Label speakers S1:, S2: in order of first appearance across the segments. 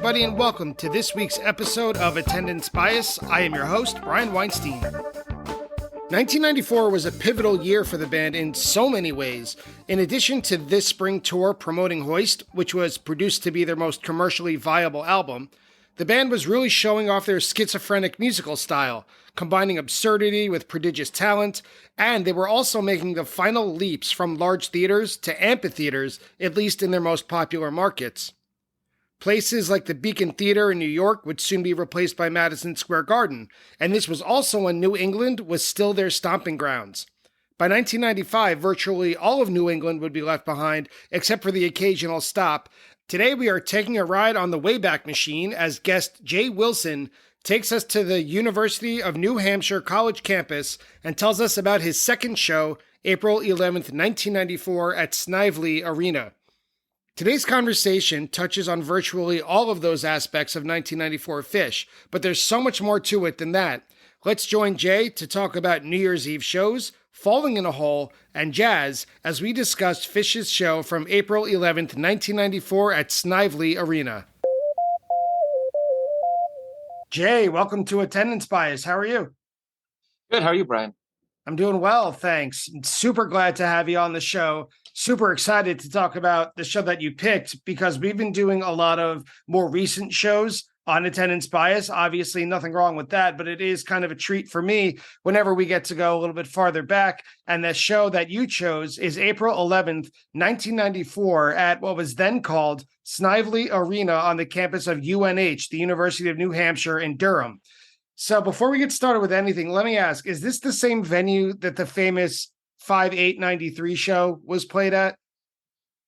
S1: everybody, and welcome to this week's episode of Attendance Bias. I am your host, Brian Weinstein. 1994 was a pivotal year for the band in so many ways. In addition to this spring tour promoting Hoist, which was produced to be their most commercially viable album, the band was really showing off their schizophrenic musical style, combining absurdity with prodigious talent, and they were also making the final leaps from large theaters to amphitheaters, at least in their most popular markets. Places like the Beacon Theater in New York would soon be replaced by Madison Square Garden, and this was also when New England was still their stomping grounds. By 1995, virtually all of New England would be left behind, except for the occasional stop. Today we are taking a ride on the Wayback Machine as guest Jay Wilson takes us to the University of New Hampshire College campus and tells us about his second show, April 11th, 1994 at Snively Arena. Today's conversation touches on virtually all of those aspects of 1994 Phish, but there's so much more to it than that. Let's join Jay to talk about New Year's Eve shows, Falling in a Hole, and jazz as we discuss Phish's show from April 11th, 1994 at Snively Arena. Jay, welcome to Attendance Bias. How are you?
S2: Good. How are you, Brian?
S1: I'm doing well, thanks. Super glad to have you on the show. Super excited to talk about the show that you picked because we've been doing a lot of more recent shows on Attendance Bias. Obviously, nothing wrong with that, but it is kind of a treat for me whenever we get to go a little bit farther back. And the show that you chose is April 11th, 1994 at what was then called Snively Arena on the campus of UNH, the University of New Hampshire in Durham. So before we get started with anything, let me ask, is this the same venue that the famous 5/8/93 show was played at?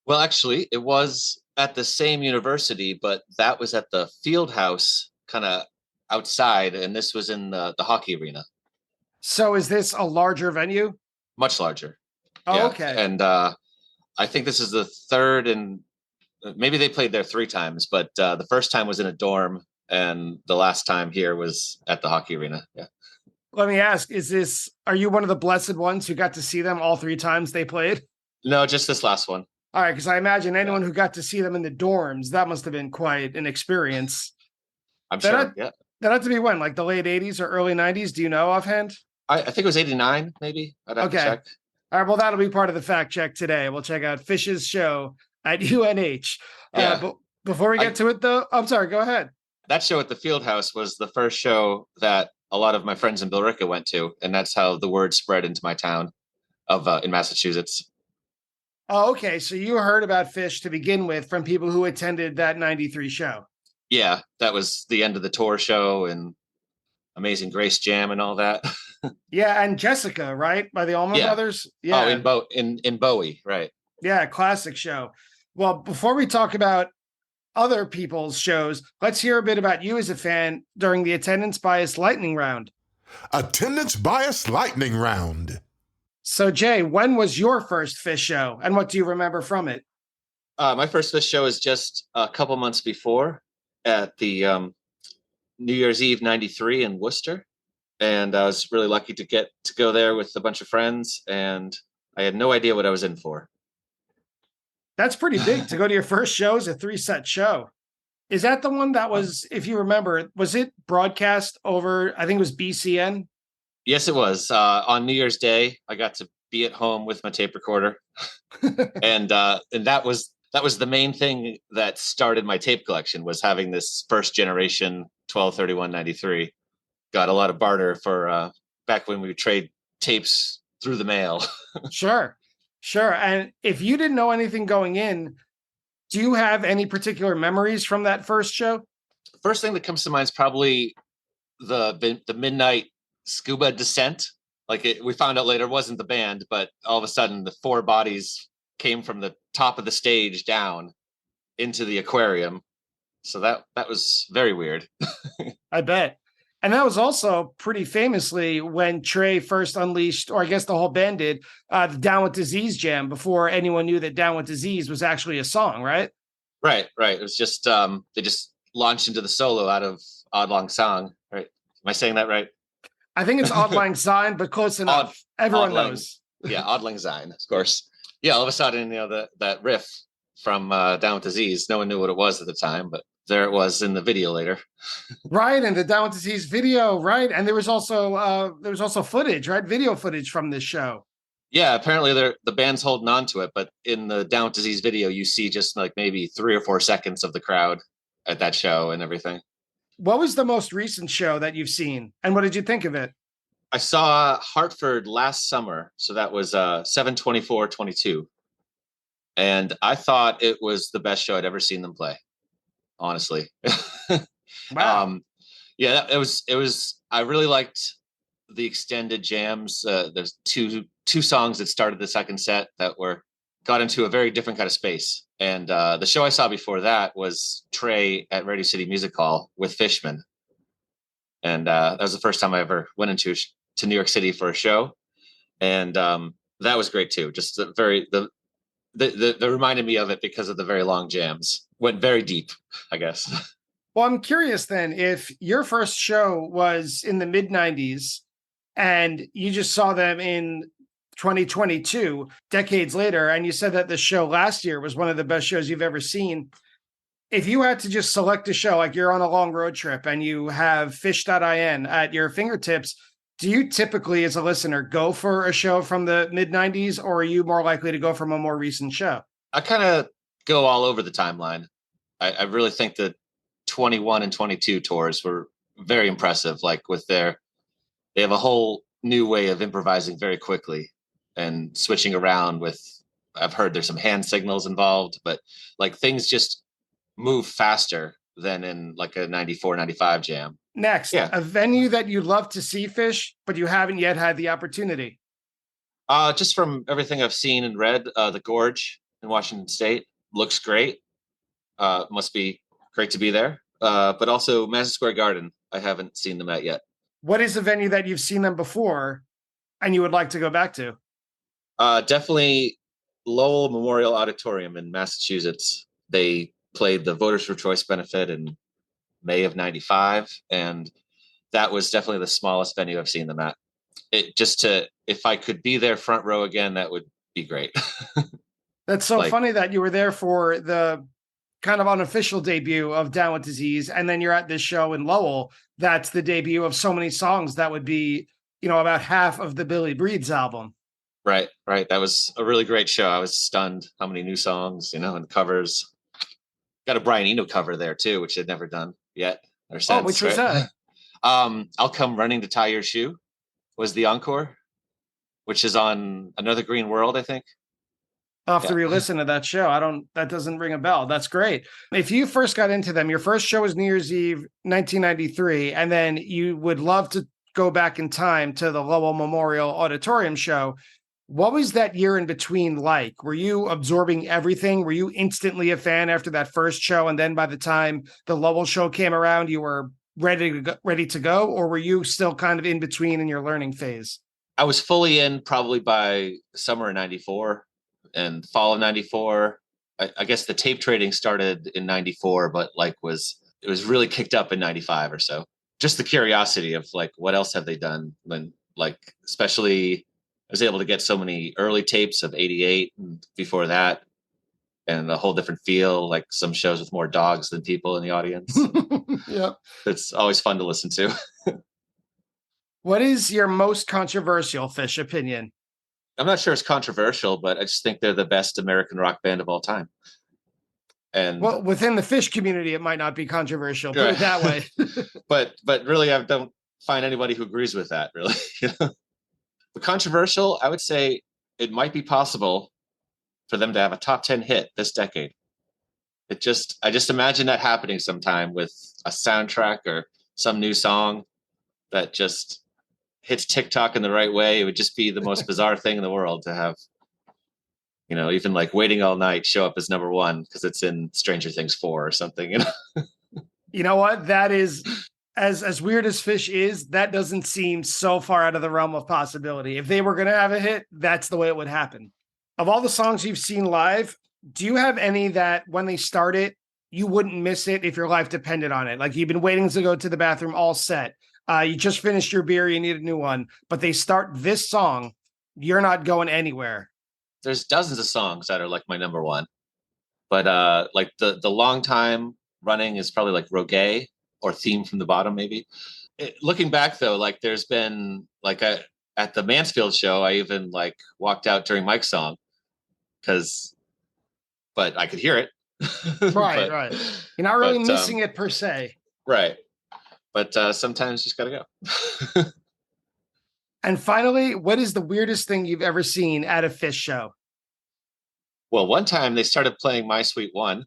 S2: Well, actually, it was at the same university, but that was at the field house kind of outside, and this was in the hockey arena.
S1: So is this a larger venue?
S2: Much larger.
S1: Oh,
S2: yeah.
S1: Okay.
S2: And I think this is the third, and maybe they played there three times, but the first time was in a dorm, and the last time here was at the hockey arena. Yeah.
S1: Let me ask, are you one of the blessed ones who got to see them all three times they played?
S2: No, just this last one.
S1: All right, because I imagine anyone who got to see them in the dorms, that must have been quite an experience.
S2: I'm sure, yeah.
S1: That had to be when, like the late 80s or early 90s? Do you know offhand?
S2: I think it was 89, maybe. I'd have to check.
S1: All right, well, that'll be part of the fact check today. We'll check out Phish's show at UNH.
S2: Yeah.
S1: But before we get to it, though, I'm sorry, go ahead.
S2: That show at the field house was the first show that a lot of my friends in Billerica went to, and that's how the word spread into my town in Massachusetts.
S1: Oh, okay. So you heard about Phish to begin with from people who attended that 93 show.
S2: Yeah, that was the end of the tour show and Amazing Grace Jam and all that.
S1: Yeah, and Jessica, right? By the Allman Brothers?
S2: Yeah. Oh, in Bowie, right.
S1: Yeah, classic show. Well, before we talk about other people's shows, let's hear a bit about you as a fan during the Attendance Bias Lightning Round.
S3: Attendance Bias Lightning Round.
S1: So, Jay, when was your first Phish show, and what do you remember from it?
S2: My first Phish show is just a couple months before at the New Year's Eve 93 in Worcester. And I was really lucky to get to go there with a bunch of friends, and I had no idea what I was in for.
S1: That's pretty big to go to your first show as a 3-set show. Is that the one that was, if you remember, was it broadcast over, I think it was BCN?
S2: Yes, it was. On New Year's Day, I got to be at home with my tape recorder. and that was the main thing that started my tape collection, was having this first generation 12/31/93. Got a lot of barter for back when we would trade tapes through the mail.
S1: Sure. And if you didn't know anything going in, do you have any particular memories from that first show?
S2: First thing that comes to mind is probably the midnight scuba descent. We found out later it wasn't the band, but all of a sudden the four bodies came from the top of the stage down into the aquarium. So that was very weird.
S1: I bet. And that was also pretty famously when Trey first unleashed, or I guess the whole band did, the Down with Disease jam before anyone knew that Down with Disease was actually a song, right?
S2: Right. It was just, they just launched into the solo out of Odd Long Song, right? Am I saying that right?
S1: I think it's Auld Lang Syne, but close enough. Everyone knows.
S2: Yeah, Auld Lang Syne, of course. Yeah, all of a sudden, that riff from Down with Disease, no one knew what it was at the time, but there it was in the video later.
S1: Right, and the Down with Disease video, right? And there was also footage, right? Video footage from this show.
S2: Yeah, apparently the band's holding on to it, but in the Down with Disease video, you see just like maybe 3 or 4 seconds of the crowd at that show and everything.
S1: What was the most recent show that you've seen, and what did you think of it?
S2: I saw Hartford last summer, so that was 7/24/22, and I thought it was the best show I'd ever seen them play. Honestly,
S1: Wow.
S2: yeah, it was. It was. I really liked the extended jams. There's two songs that started the second set that got into a very different kind of space. And the show I saw before that was Trey at Radio City Music Hall with Fishman, and that was the first time I ever went to New York City for a show, and that was great too. Just the reminded me of it because of the very long jams. Went very deep, I guess.
S1: Well, I'm curious then, if your first show was in the mid 90s and you just saw them in 2022, decades later, and you said that the show last year was one of the best shows you've ever seen. If you had to just select a show, like you're on a long road trip and you have fish.in at your fingertips, do you typically, as a listener, go for a show from the mid 90s, or are you more likely to go from a more recent show?
S2: I kind of go all over the timeline. I really think the 21 and 22 tours were very impressive. Like they have a whole new way of improvising very quickly and switching around I've heard there's some hand signals involved, but like things just move faster than in like a 94, 95 jam.
S1: Next,
S2: Yeah.
S1: a venue that you'd love to see Fish, but you haven't yet had the opportunity.
S2: Just from everything I've seen and read, the Gorge in Washington State looks great. Must be great to be there. But also Madison Square Garden, I haven't seen them at yet.
S1: What is a venue that you've seen them before and you would like to go back to?
S2: Definitely Lowell Memorial Auditorium in Massachusetts. They played the Voters for Choice benefit in May of 95, and that was definitely the smallest venue I've seen them at. If I could be there front row again, that would be great.
S1: That's so funny that you were there for the kind of unofficial debut of Down with Disease, and then you're at this show in Lowell. That's the debut of so many songs that would be, about half of the Billy Breeds album.
S2: Right. That was a really great show. I was stunned how many new songs, and covers. Got a Brian Eno cover there too, which I'd never done yet or since.
S1: Oh, which was that?
S2: I'll Come Running to Tie Your Shoe was the encore, which is on Another Green World, I think.
S1: I'll have to re-listen to that show. That doesn't ring a bell. That's great. If you first got into them, your first show was New Year's Eve, 1993, and then you would love to go back in time to the Lowell Memorial Auditorium show. What was that year in between like? Were you absorbing everything? Were you instantly a fan after that first show, and then by the time the Lowell show came around, you were ready to go, or were you still kind of in between in your learning phase?
S2: I was fully in probably by summer of 94 and fall of 94. I guess the tape trading started in 94, but it was really kicked up in 95 or so. Just the curiosity of like, what else have they done? When especially I was able to get so many early tapes of 88 and before that, and a whole different feel, like some shows with more dogs than people in the audience.
S1: Yeah.
S2: It's always fun to listen to.
S1: What is your most controversial Fish opinion?
S2: I'm not sure it's controversial, but I just think they're the best American rock band of all time. And
S1: well, within the Fish community, it might not be controversial, put it that way.
S2: but really, I don't find anybody who agrees with that, really. But controversial, I would say it might be possible for them to have a top 10 hit this decade. I just imagine that happening sometime with a soundtrack or some new song that just hits TikTok in the right way. It would just be the most bizarre thing in the world to have, even like Waiting All Night show up as number one because it's in Stranger Things 4 or something.
S1: You know what? That is as weird as Fish is. That doesn't seem so far out of the realm of possibility. If they were going to have a hit, that's the way it would happen. Of all the songs you've seen live, do you have any that when they start it, you wouldn't miss it if your life depended on it? Like you've been waiting to go to the bathroom all set. You just finished your beer, you need a new one, but they start this song, you're not going anywhere.
S2: There's dozens of songs that are like my number one, but like the long time running is probably like Rogue or Theme from the Bottom, maybe. Looking back though, like there's been like at the Mansfield show, I even like walked out during Mike's song but I could hear it.
S1: Right. You're not really
S2: but,
S1: missing it per se.
S2: Right. But sometimes you just got to go.
S1: And finally, what is the weirdest thing you've ever seen at a Phish show?
S2: Well, one time they started playing My Sweet One,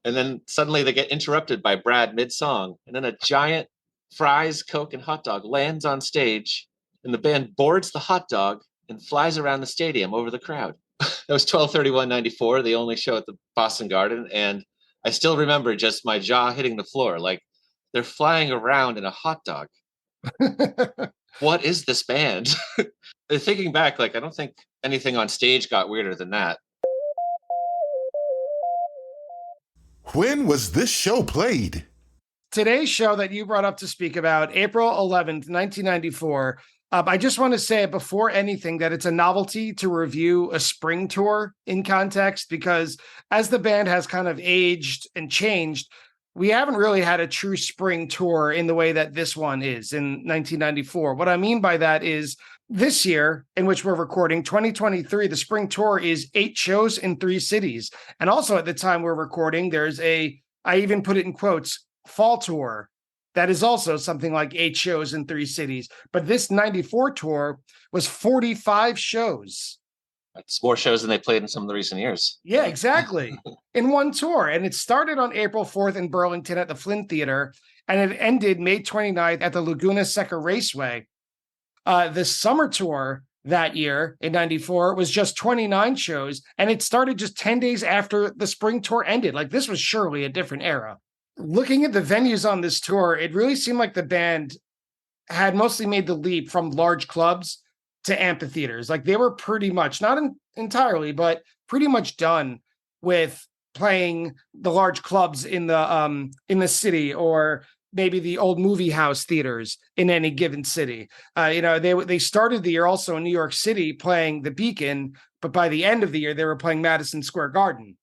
S2: and then suddenly they get interrupted by Brad mid-song, and then a giant fries, Coke, and hot dog lands on stage, and the band boards the hot dog and flies around the stadium over the crowd. That was 12/31/94, the only show at the Boston Garden, and I still remember just my jaw hitting the floor. Like, they're flying around in a hot dog. What is this band? Thinking back, like, I don't think anything on stage got weirder than that.
S3: When was this show played?
S1: Today's show that you brought up to speak about, April 11th, 1994. I just want to say before anything that it's a novelty to review a spring tour in context, because as the band has kind of aged and changed, we haven't really had a true spring tour in the way that this one is in 1994. What I mean by that is this year, in which we're recording, 2023, the spring tour is 8 shows in 3 cities. And also at the time we're recording, there's I even put it in quotes, fall tour. That is also something like 8 shows in 3 cities. But this 94 tour was 45 shows.
S2: That's more shows than they played in some of the recent years.
S1: Yeah, exactly. In one tour. And it started on April 4th in Burlington at the Flynn Theater, and it ended May 29th at the Laguna Seca Raceway. The summer tour that year in 94 was just 29 shows, and it started just 10 days after the spring tour ended. Like, this was surely a different era. Looking at the venues on this tour, it really seemed like the band had mostly made the leap from large clubs to amphitheaters. Like, they were pretty much, not entirely, but pretty much done with playing the large clubs in the city, or maybe the old movie house theaters in any given city. They started the year also in New York City playing the Beacon, but by the end of the year, they were playing Madison Square Garden.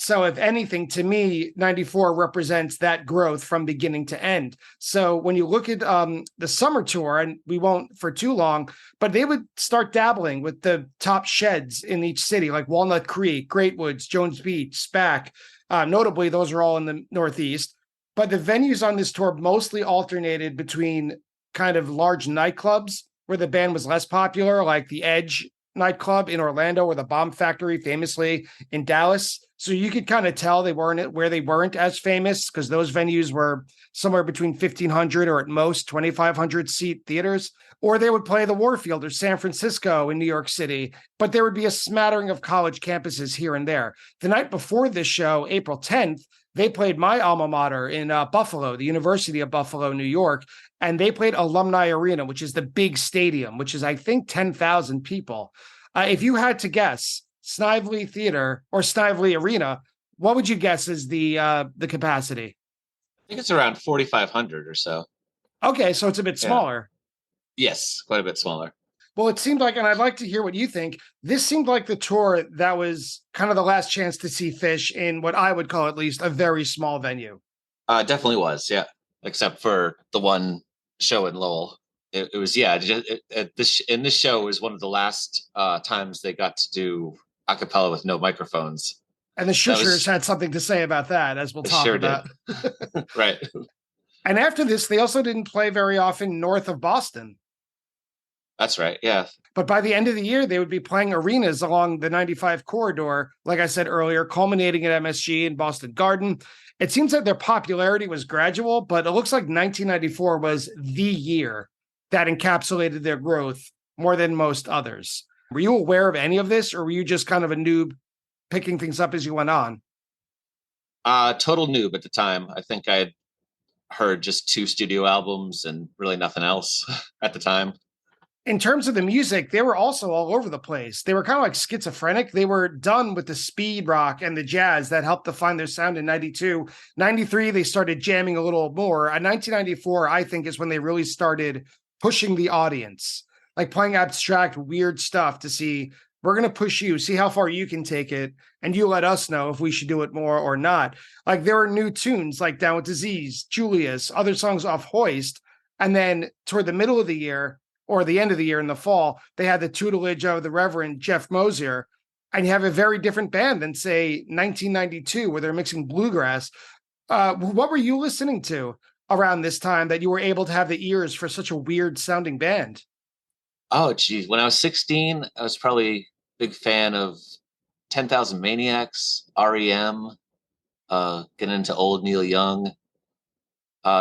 S1: So if anything, to me, 94 represents that growth from beginning to end. So when you look at the summer tour, and we won't for too long, but they would start dabbling with the top sheds in each city, like Walnut Creek, Great Woods, Jones Beach, SPAC. Notably, those are all in the Northeast. But the venues on this tour mostly alternated between kind of large nightclubs where the band was less popular, like the Edge nightclub in Orlando, or the Bomb Factory famously in Dallas. So you could kind of tell they weren't as famous, because those venues were somewhere between 1,500 or at most 2,500 seat theaters. Or they would play the Warfield or San Francisco in New York City, but there would be a smattering of college campuses here and there. The night before this show, April 10th, they played my alma mater in Buffalo, the University of Buffalo, New York, and they played Alumni Arena, which is the big stadium, which is, I think, 10,000 people. If you had to guess, Snively Theater or Snively Arena, what would you guess is the capacity?
S2: I think it's around 4,500 or so.
S1: Okay, so it's a bit smaller.
S2: Yes, quite a bit smaller.
S1: Well, it seemed like, and I'd like to hear what you think, this seemed like the tour that was kind of the last chance to see Phish in what I would call at least a very small venue.
S2: Definitely was, yeah. Except for the one show in Lowell. It was, in this show was one of the last times they got to do a cappella with no microphones.
S1: And the Shushers had something to say about that, as we'll talk about.
S2: Right.
S1: And after this, they also didn't play very often north of Boston.
S2: That's right, yeah.
S1: But by the end of the year, they would be playing arenas along the 95 corridor, like I said earlier, culminating at MSG and Boston Garden. It seems like their popularity was gradual, but it looks like 1994 was the year that encapsulated their growth more than most others. Were you aware of any of this, or were you just kind of a noob picking things up as you went on?
S2: Total noob at the time. I think I had heard just 2 studio albums and really nothing else at the time.
S1: In terms of the music, they were also all over the place. They were kind of like schizophrenic. They were done with the speed rock and the jazz that helped define their sound in 92. 93, they started jamming a little more. And 1994, I think, is when they really started pushing the audience, like playing abstract, weird stuff to see we're going to push you, see how far you can take it, and you let us know if we should do it more or not. Like there are new tunes like Down with Disease, Julius, other songs off Hoist. And then toward the middle of the year or the end of the year in the fall, they had the tutelage of the Reverend Jeff Mosier. And you have a very different band than, say, 1992, where they're mixing bluegrass. What were you listening to around this time that you were able to have the ears for such a weird sounding band?
S2: Oh, geez. When I was 16, I was probably a big fan of 10,000 Maniacs, REM, getting into old Neil Young,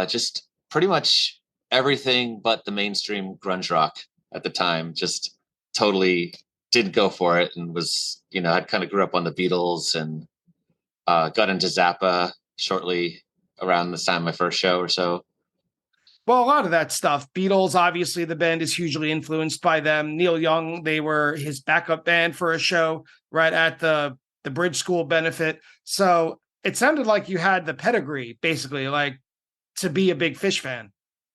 S2: just pretty much everything but the mainstream grunge rock at the time. Just totally didn't go for it, and was, I kind of grew up on the Beatles and got into Zappa shortly around the time of my first show or so.
S1: Well, a lot of that stuff, Beatles, obviously the band is hugely influenced by them. Neil Young, they were his backup band for a show right at the Bridge School benefit. So it sounded like you had the pedigree, basically, like to be a big Fish fan.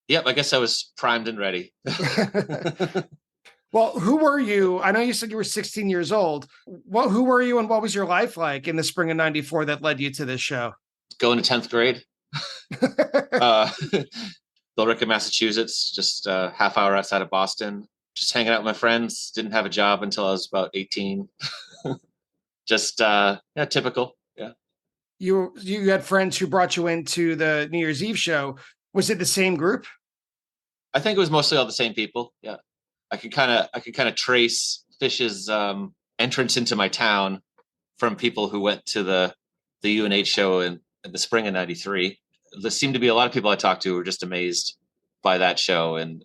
S2: Yep, I guess I was primed and ready.
S1: Well, who were you? I know you said you were 16 years old. Who were you and what was your life like in the spring of 94 that led you to this show?
S2: Going to 10th grade. Billerica, Massachusetts, just a half hour outside of Boston. Just hanging out with my friends. Didn't have a job until I was about 18. Just, typical. Yeah.
S1: You had friends who brought you into the New Year's Eve show. Was it the same group?
S2: I think it was mostly all the same people. Yeah. I could kind of trace Fish's entrance into my town from people who went to the UNH show in the spring of '93. There seemed to be a lot of people I talked to who were just amazed by that show. And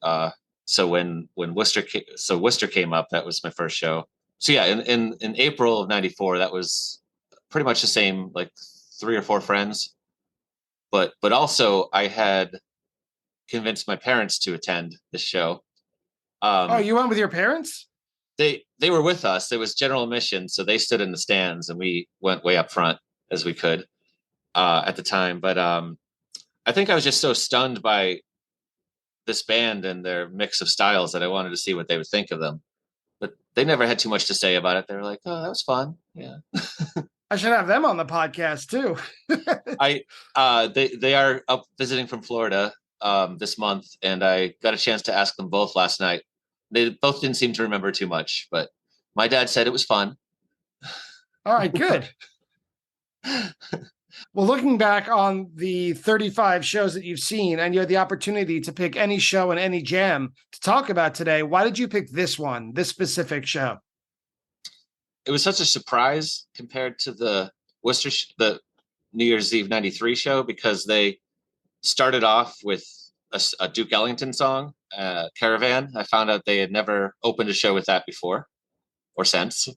S2: so when Worcester came up, that was my first show. So yeah, in April of '94, that was pretty much the same, like 3 or 4 friends. But also I had convinced my parents to attend the show.
S1: You went with your parents?
S2: They were with us. It was general admission, so they stood in the stands, and we went way up front as we could at the time. But I think I was just so stunned by this band and their mix of styles that I wanted to see what they would think of them. But they never had too much to say about it. They were like, "Oh, that was fun." Yeah.
S1: I should have them on the podcast too.
S2: They are up visiting from Florida this month, and I got a chance to ask them both last night. They both didn't seem to remember too much, but my dad said it was fun.
S1: All right, good. Well, looking back on the 35 shows that you've seen, and you had the opportunity to pick any show and any jam to talk about today, why did you pick this one, this specific show?
S2: It was such a surprise compared to the the New Year's Eve '93 show, because they started off with a Duke Ellington song, Caravan. I found out they had never opened a show with that before or since.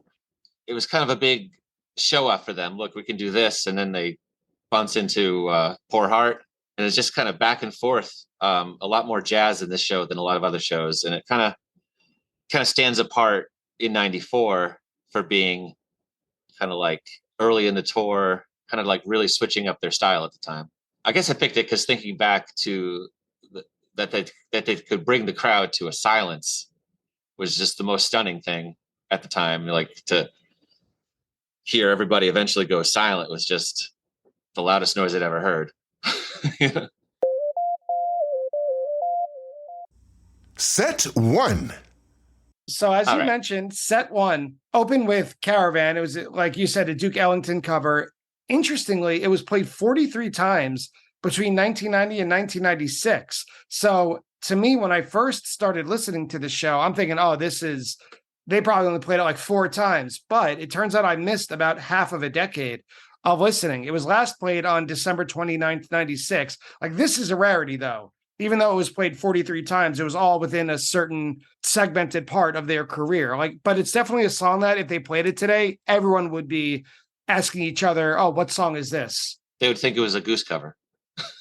S2: It was kind of a big show off for them. Look, we can do this. And then they bounce into Poor Heart. And it's just kind of back and forth. A lot more jazz in this show than a lot of other shows. And it kind of stands apart in '94 for being kind of like early in the tour, kind of like really switching up their style at the time. I guess I picked it because thinking back to that they could bring the crowd to a silence was just the most stunning thing at the time. Like, to hear everybody eventually go silent was just the loudest noise I'd ever heard.
S3: Set 1.
S1: So as you mentioned, set 1 opened with Caravan. It was, like you said, a Duke Ellington cover. Interestingly, it was played 43 times between 1990 and 1996. So to me, when I first started listening to the show, I'm thinking, oh, they probably only played it like 4 times. But it turns out I missed about half of a decade of listening. It was last played on December 29th, 96. Like, this is a rarity, though. Even though it was played 43 times, it was all within a certain segmented part of their career. But it's definitely a song that if they played it today, everyone would be asking each other, oh, what song is this?
S2: They would think it was a Goose cover.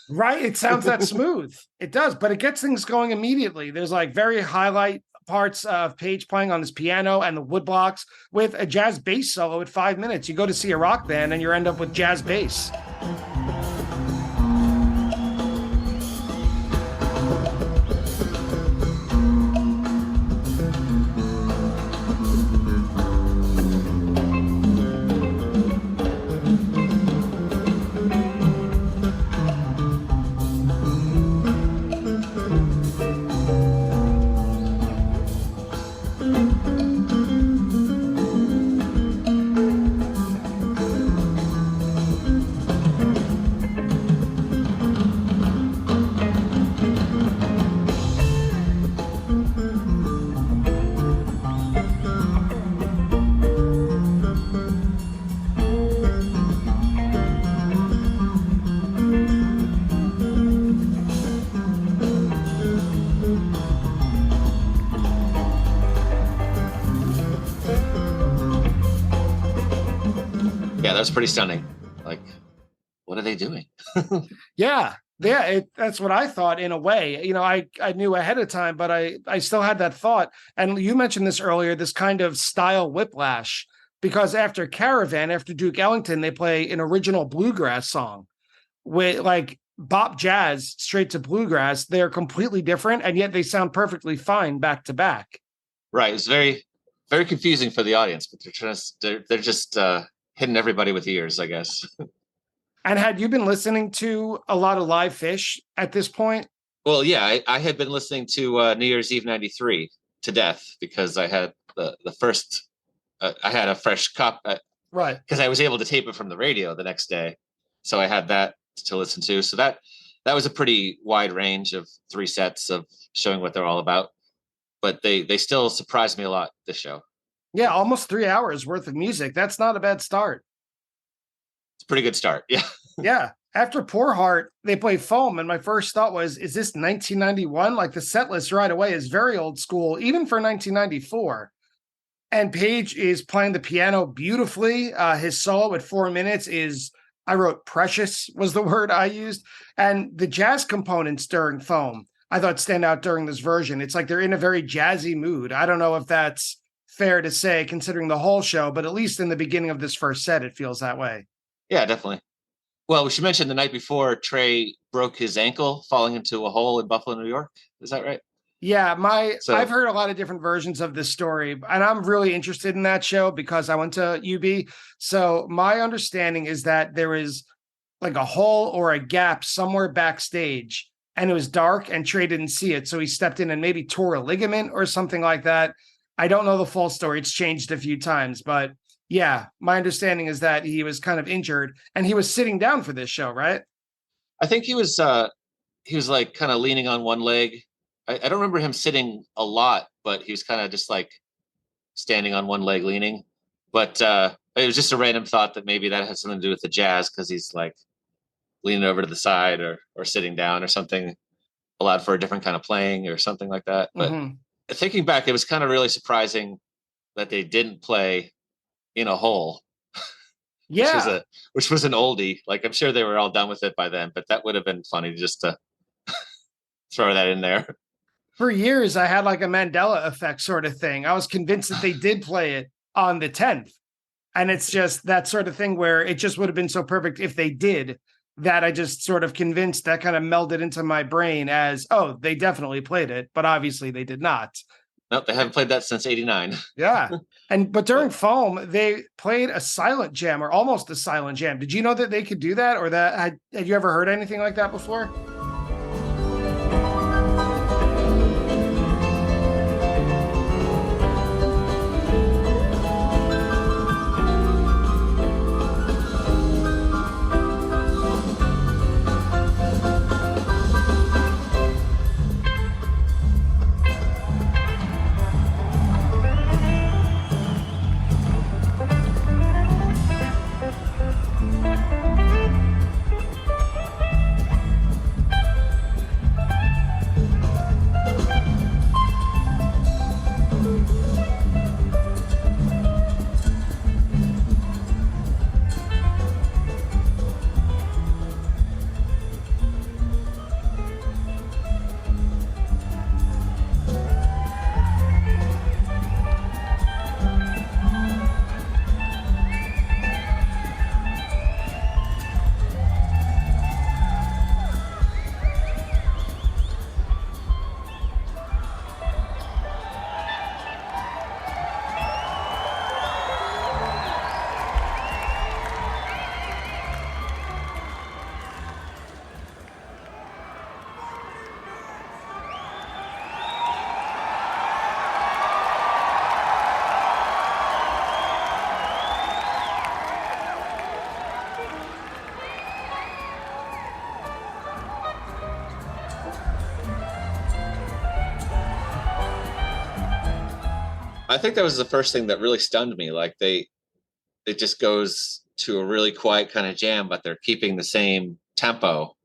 S1: Right? It sounds that smooth. It does, but it gets things going immediately. There's like very highlight parts of Page playing on his piano and the woodblocks with a jazz bass solo at 5 minutes. You go to see a rock band and you end up with jazz bass.
S2: Yeah, that was pretty stunning. Like, what are they doing?
S1: Yeah. Yeah, that's what I thought in a way. I knew ahead of time, but I still had that thought. And you mentioned this earlier, this kind of style whiplash, because after Caravan, after Duke Ellington, they play an original bluegrass song with like bop jazz straight to bluegrass. They're completely different, and yet they sound perfectly fine back to back.
S2: Right. It's very, very confusing for the audience, but they're just hitting everybody with ears, I guess.
S1: And had you been listening to a lot of live Fish at this point?
S2: Well, yeah, I had been listening to New Year's Eve '93 to death because I had the first. I had a fresh cup
S1: Right.
S2: because I was able to tape it from the radio the next day, so I had that to listen to. So that was a pretty wide range of 3 sets of showing what they're all about. But they still surprised me a lot this show.
S1: Yeah, almost 3 hours worth of music. That's not a bad start.
S2: It's a pretty good start. Yeah.
S1: Yeah. After Poor Heart, they play Foam. And my first thought was, is this 1991? Like the set list right away is very old school, even for 1994. And Page is playing the piano beautifully. His solo at 4 minutes is, I wrote precious was the word I used. And the jazz components during Foam, I thought stand out during this version. It's like they're in a very jazzy mood. I don't know if that's fair to say considering the whole show, but at least in the beginning of this first set, it feels that way.
S2: Yeah, definitely. Well, we should mention the night before Trey broke his ankle falling into a hole in Buffalo, New York. Is that right?
S1: Yeah, I've heard a lot of different versions of this story, and I'm really interested in that show because I went to UB. So my understanding is that there is like a hole or a gap somewhere backstage, and it was dark, and Trey didn't see it, so he stepped in and maybe tore a ligament or something like that. I don't know the full story; it's changed a few times, but yeah, my understanding is that he was kind of injured, and he was sitting down for this show, right?
S2: I think he was like kind of leaning on one leg. I don't remember him sitting a lot, but he was kind of just like standing on one leg leaning. But it was just a random thought that maybe that has something to do with the jazz because he's like leaning over to the side or sitting down or something, allowed for a different kind of playing or something like that. But thinking back, it was kind of really surprising that they didn't play in a hole.
S1: Yeah.
S2: Which was an oldie. Like I'm sure they were all done with it by then, but that would have been funny just to throw that in there.
S1: For years, I had like a Mandela effect sort of thing. I was convinced that they did play it on the 10th. And it's just that sort of thing where it just would have been so perfect if they did that I just sort of convinced that kind of melded into my brain as, oh, they definitely played it, but obviously they did not.
S2: Nope, they haven't played that since '89.
S1: Yeah. But during Foam, they played a silent jam or almost a silent jam. Did you know that they could do that or that had you ever heard anything like that before?
S2: I think that was the first thing that really stunned me. Like it just goes to a really quiet kind of jam, but they're keeping the same tempo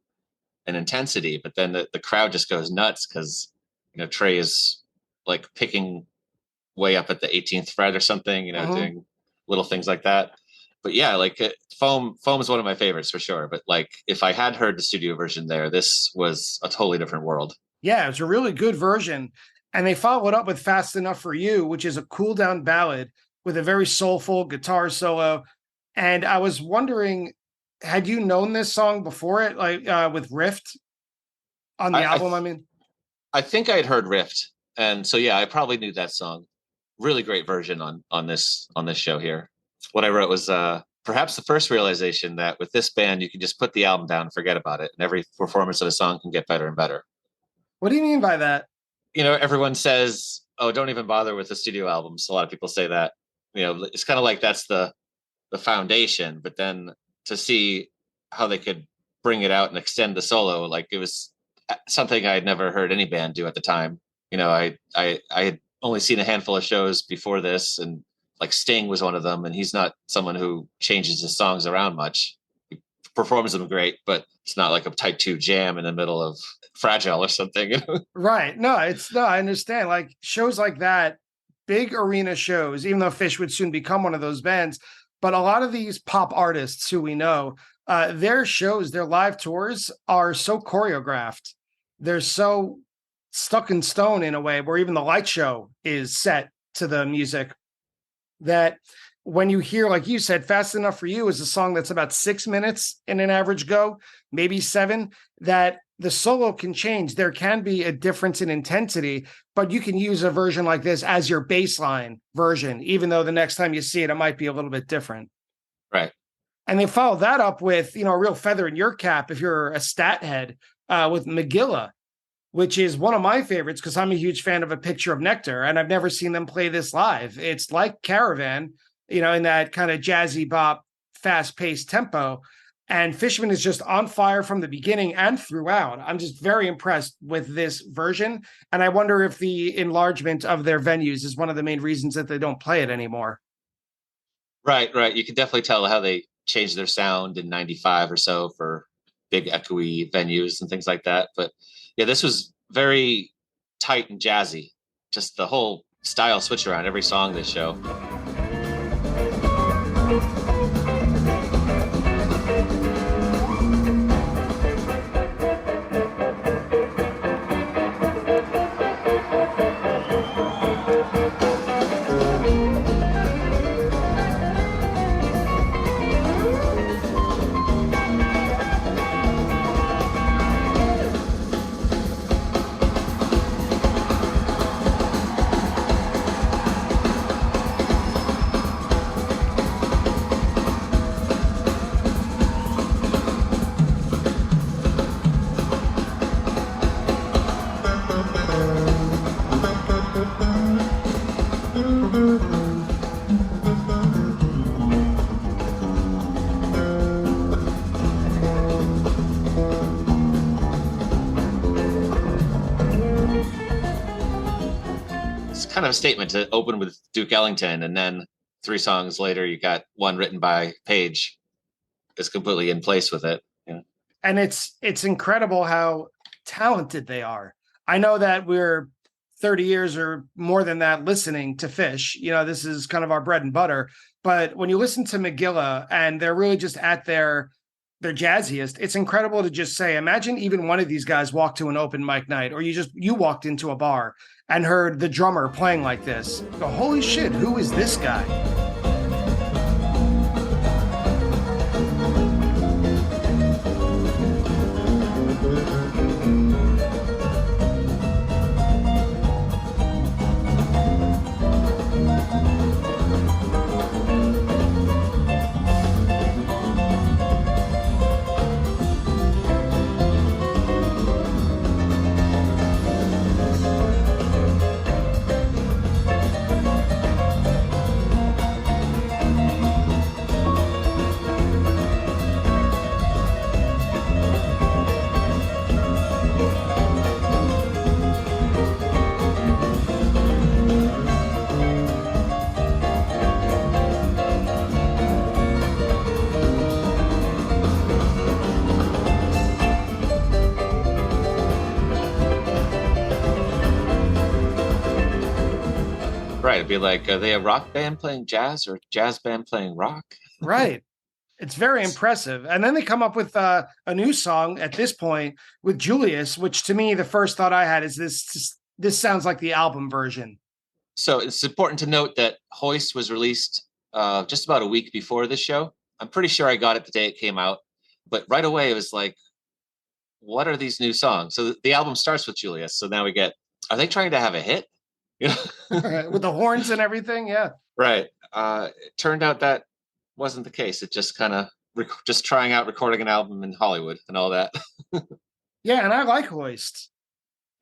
S2: and intensity. But then the crowd just goes nuts because Trey is like picking way up at the 18th fret or something, doing little things like that. but yeah, like Foam is one of my favorites for sure. But like if I had heard the studio version there, this was a totally different world.
S1: Yeah, it's a really good version. And they followed up with Fast Enough for You, which is a cool down ballad with a very soulful guitar solo. And I was wondering, had you known this song before it, like with Rift on the album? I mean,
S2: I think I'd heard Rift, and so yeah, I probably knew that song. Really great version on this show here. What I wrote was perhaps the first realization that with this band you can just put the album down and forget about it, and every performance of the song can get better and better.
S1: What do you mean by that?
S2: Everyone says, "Oh, don't even bother with the studio albums." A lot of people say that. It's kind of like that's the foundation, but then to see how they could bring it out and extend the solo, like it was something I had never heard any band do at the time. I had only seen a handful of shows before this, and like Sting was one of them, and he's not someone who changes his songs around much. He performs them great, but it's not like a type 2 jam in the middle of Fragile or something.
S1: Right. No, I understand. Like shows like that, big arena shows, even though Fish would soon become one of those bands, but a lot of these pop artists who we know, their shows, their live tours are so choreographed. They're so stuck in stone in a way where even the light show is set to the music that when you hear, like you said, Fast Enough for You is a song that's about 6 minutes in an average go, maybe 7, that the solo can change. There can be a difference in intensity, but you can use a version like this as your baseline version, even though the next time you see it, it might be a little bit different.
S2: Right.
S1: And they follow that up with, a real feather in your cap if you're a stat head, with Megillah, which is one of my favorites because I'm a huge fan of A Picture of Nectar, and I've never seen them play this live. It's like Caravan, in that kind of jazzy bop, fast-paced tempo. And Fishman is just on fire from the beginning and throughout. I'm just very impressed with this version. And I wonder if the enlargement of their venues is one of the main reasons that they don't play it anymore.
S2: Right. You can definitely tell how they changed their sound in 95 or so for big echoey venues and things like that. But yeah, this was very tight and jazzy. Just the whole style switch around every song this show. Kind of a statement to open with Duke Ellington, and then 3 songs later you got one written by Page is completely in place with it.
S1: And it's incredible how talented they are. I know that we're 30 years or more than that listening to Fish. This is kind of our bread and butter, but when you listen to Megillah and they're really just at their jazziest, it's incredible to just say, imagine even one of these guys walked to an open mic night, or you walked into a bar and heard the drummer playing like this. Go, holy shit, who is this guy? Right. It'd be like, are they a rock band playing jazz or jazz band playing rock? Right. It's very impressive. And then they come up with a new song at this point with Julius, which to me, the first thought I had is this sounds like the album version.
S2: So it's important to note that Hoist was released just about a week before this show. I'm pretty sure I got it the day it came out, but right away it was like, what are these new songs? So the album starts with Julius. So now we get, are they trying to have a hit? You know?
S1: With the horns and everything. Yeah.
S2: Right. It turned out that wasn't the case. It just kind of just trying out recording an album in Hollywood and all that.
S1: Yeah. And I like Hoist.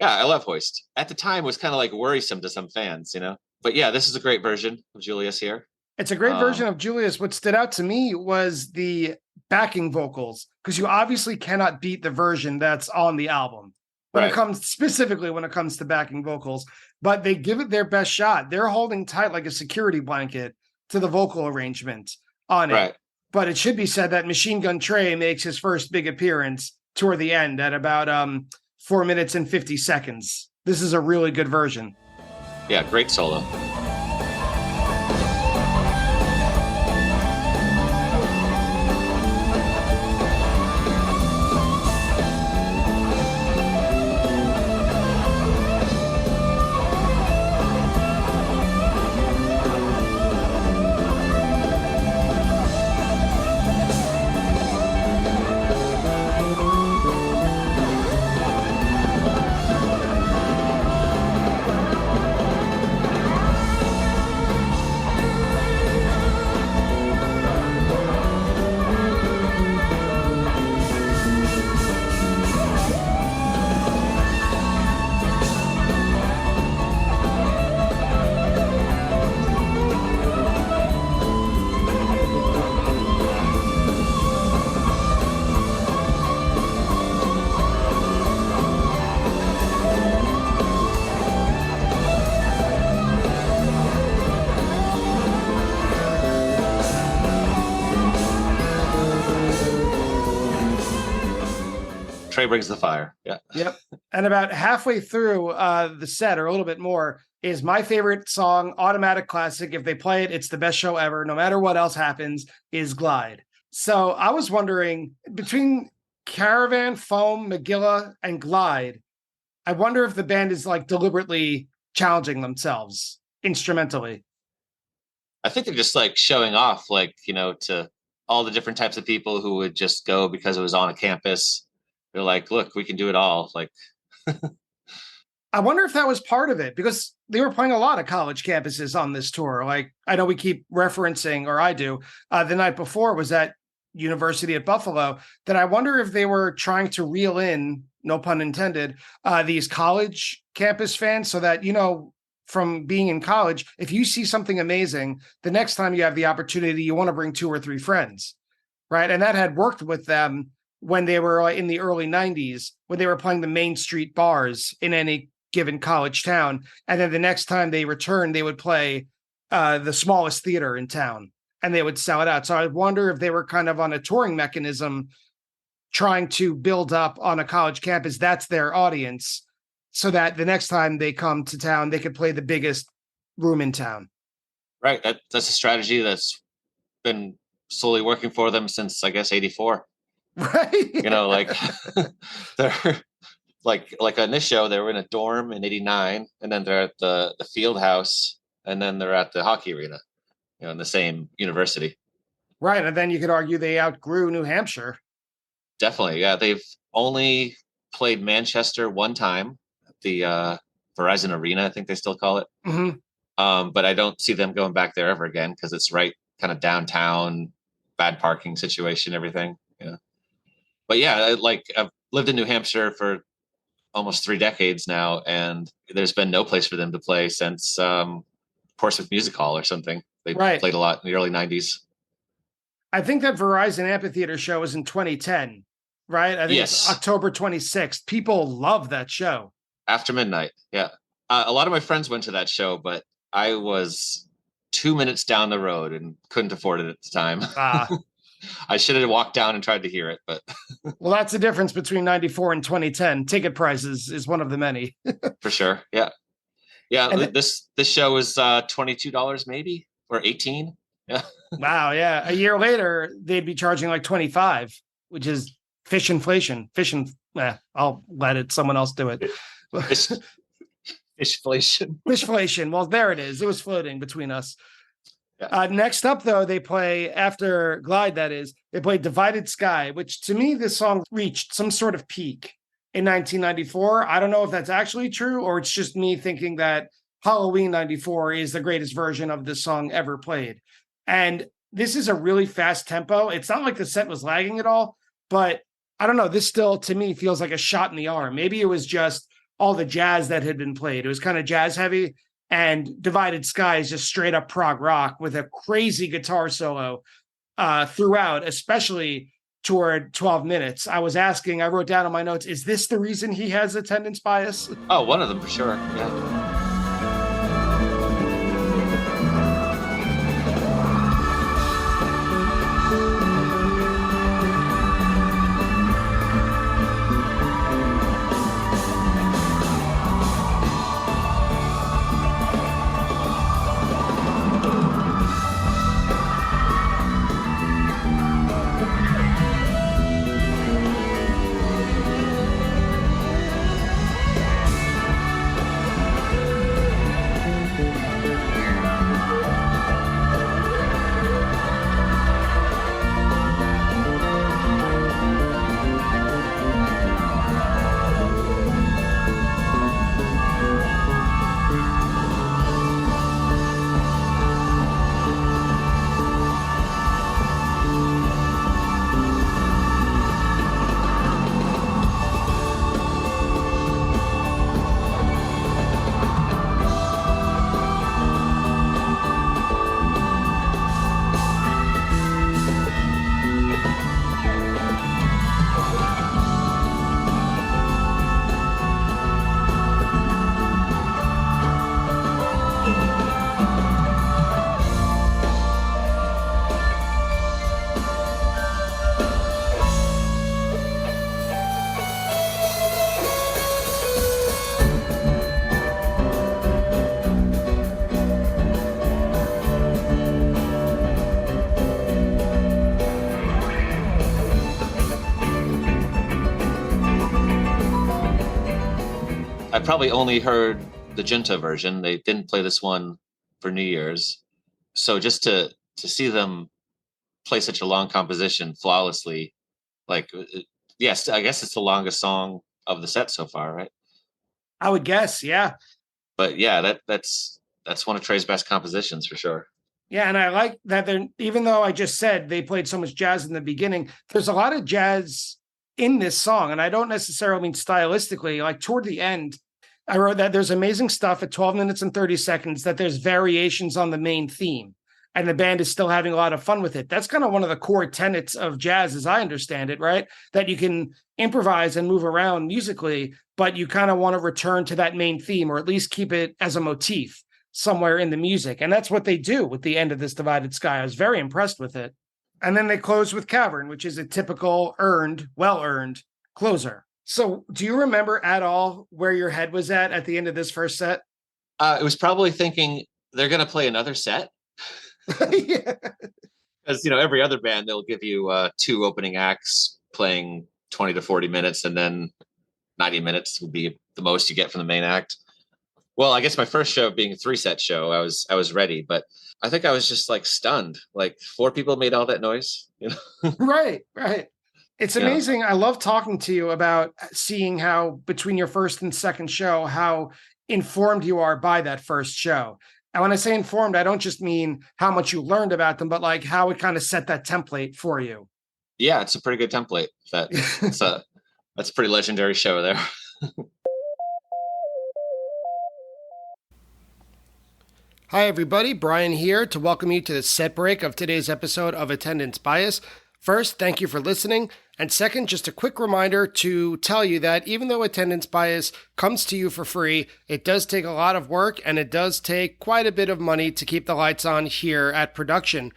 S2: Yeah, I love Hoist. At the time, it was kind of like worrisome to some fans, you know? But yeah, this is a great version of Julius here.
S1: It's a great version of Julius. What stood out to me was the backing vocals, because you obviously cannot beat the version that's on the album when it comes specifically when it comes to backing vocals, but they give it their best shot. They're holding tight like a security blanket to the vocal arrangement on it.
S2: Right.
S1: But it should be said that Machine Gun Trey makes his first big appearance toward the end at about 4 minutes and 50 seconds. This is a really good version.
S2: Yeah, great solo. Trey brings the fire. Yeah.
S1: Yep. And about halfway through the set, or a little bit more, is my favorite song, automatic classic. If they play it, it's the best show ever. No matter what else happens, is Glide. So I was wondering, between Caravan, Foam, Megillah, and Glide, I wonder if the band is like deliberately challenging themselves instrumentally.
S2: I think they're just like showing off, like, you know, to all the different types of people who would just go because it was on a campus. They're like, look, we can do it all. Like,
S1: I wonder if that was part of it, because they were playing a lot of college campuses on this tour. Like, I know we keep referencing, or I do, the night before was at University at Buffalo, that I wonder if they were trying to reel in, no pun intended, these college campus fans, so that, you know, from being in college, if you see something amazing, the next time you have the opportunity, you want to bring 2 or 3 friends, right? And that had worked with them when they were in the early 90s, when they were playing the Main Street bars in any given college town. And then the next time they returned, they would play the smallest theater in town, and they would sell it out. So I wonder if they were kind of on a touring mechanism, trying to build up on a college campus. That's their audience, so that the next time they come to town, they could play the biggest room in town.
S2: right. That's a strategy that's been slowly working for them since, I guess, 84.
S1: Right.
S2: You know, like they're like on this show, they were in a dorm in 89, and then they're at the field house, and then they're at the hockey arena, you know, in the same university.
S1: Right. And then you could argue they outgrew New Hampshire.
S2: Definitely. Yeah. They've only played Manchester one time at the Verizon Arena, I think they still call it.
S1: Mm-hmm.
S2: But I don't see them going back there ever again, because it's right kind of downtown, bad parking situation, everything. Yeah. But yeah, I've lived in New Hampshire for almost 3 decades now, and there's been no place for them to play since Portsmouth Music Hall or something. They played a lot in the early 90s.
S1: I think that Verizon Amphitheater show was in 2010, right? I think it's October 26th. People love that show.
S2: After midnight, yeah. A lot of my friends went to that show, but I was 2 minutes down the road and couldn't afford it at the time. I should have walked down and tried to hear it, but
S1: well, that's the difference between 94 and 2010. Ticket prices is one of the many.
S2: For sure. Yeah. Yeah. And this show is $22 maybe, or 18. Yeah.
S1: Wow, yeah. A year later, they'd be charging like 25, which is fish inflation. I'll let someone else do it.
S2: Fish, fishflation.
S1: Fishflation. Well, there it is. It was floating between us.
S2: Yeah.
S1: Next up, though, they play, after Glide, that is, they play Divided Sky, which to me, this song reached some sort of peak in 1994. I don't know if that's actually true, or it's just me thinking that Halloween 94 is the greatest version of this song ever played. And this is a really fast tempo. It's not like the set was lagging at all, but I don't know. This still, to me, feels like a shot in the arm. Maybe it was just all the jazz that had been played. It was kind of jazz heavy, and Divided Sky is just straight up prog rock with a crazy guitar solo throughout, especially toward 12 minutes. I wrote down on my notes, is this the reason he has attendance bias?
S2: Oh, one of them for sure. Yeah. I probably only heard the Junta version. They didn't play this one for New Year's. So just to see them play such a long composition flawlessly, like, yes, I guess it's the longest song of the set so far, right?
S1: I would guess, yeah.
S2: But yeah, that's one of Trey's best compositions for sure.
S1: Yeah, and I like that even though I just said they played so much jazz in the beginning, there's a lot of jazz in this song. And I don't necessarily mean stylistically, like toward the end, I wrote that there's amazing stuff at 12 minutes and 30 seconds, that there's variations on the main theme, and the band is still having a lot of fun with it. That's kind of one of the core tenets of jazz, as I understand it, right? That you can improvise and move around musically, but you kind of want to return to that main theme, or at least keep it as a motif somewhere in the music. And that's what they do with the end of this Divided Sky. I was very impressed with it. And then they close with Cavern, which is a typical well-earned closer. So do you remember at all where your head was at the end of this first set?
S2: It was probably thinking they're going to play another set.
S1: Yeah.
S2: Because, every other band, they'll give you 2 opening acts playing 20 to 40 minutes, and then 90 minutes would be the most you get from the main act. Well, I guess my first show being a 3-set show, I was ready, but I think I was just like stunned. Like 4 people made all that noise.
S1: Right. It's amazing. Yeah. I love talking to you about seeing how between your first and second show, how informed you are by that first show. And when I say informed, I don't just mean how much you learned about them, but like how it kind of set that template for you.
S2: Yeah, it's a pretty good template. That's a pretty legendary show there.
S1: Hi, everybody. Brian here to welcome you to the set break of today's episode of Attendance Bias. First, thank you for listening. And second, just a quick reminder to tell you that even though Attendance Bias comes to you for free, it does take a lot of work, and it does take quite a bit of money to keep the lights on here at production.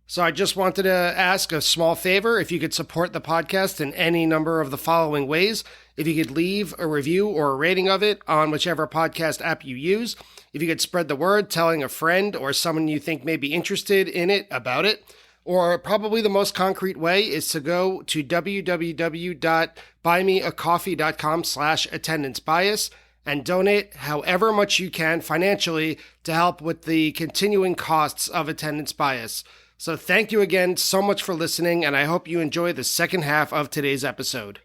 S1: So I just wanted to ask a small favor if you could support the podcast in any number of the following ways. if you could leave a review or a rating of it on whichever podcast app you use. If you could spread the word, telling a friend or someone you think may be interested in it about it. Or probably the most concrete way is to go to www.buymeacoffee.com/attendance-bias and donate however much you can financially to help with the continuing costs of attendance bias. So thank you again so much for listening, and I hope you enjoy the second half of today's episode.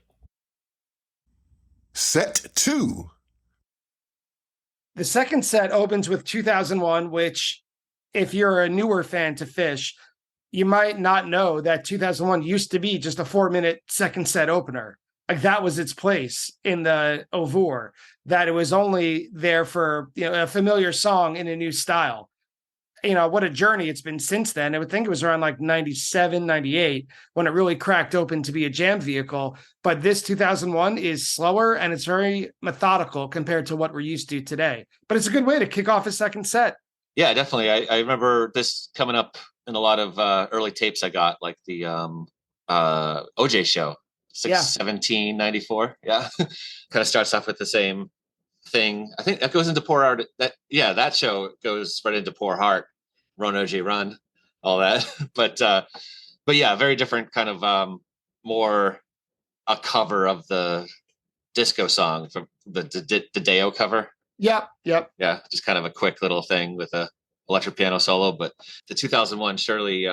S3: Set 2.
S1: The second set opens with 2001, which, if you're a newer fan to Phish, you might not know that 2001 used to be just a 4-minute second set opener. Like, that was its place in the oeuvre, that it was only there for, a familiar song in a new style. What a journey it's been since then. I would think it was around like 97, 98 when it really cracked open to be a jam vehicle. But this 2001 is slower and it's very methodical compared to what we're used to today. But it's a good way to kick off a second set.
S2: Yeah, definitely. I remember this coming up in a lot of early tapes I got, like the OJ show, 1794. Yeah. Kind of starts off with the same thing. I think that goes into Poor Heart. That show goes right into Poor Heart, Run OJ Run, all that. but yeah, very different kind of more a cover of the disco song from the Deo cover.
S1: Yep.
S2: Yeah, just kind of a quick little thing with a electric piano solo. But the 2001 surely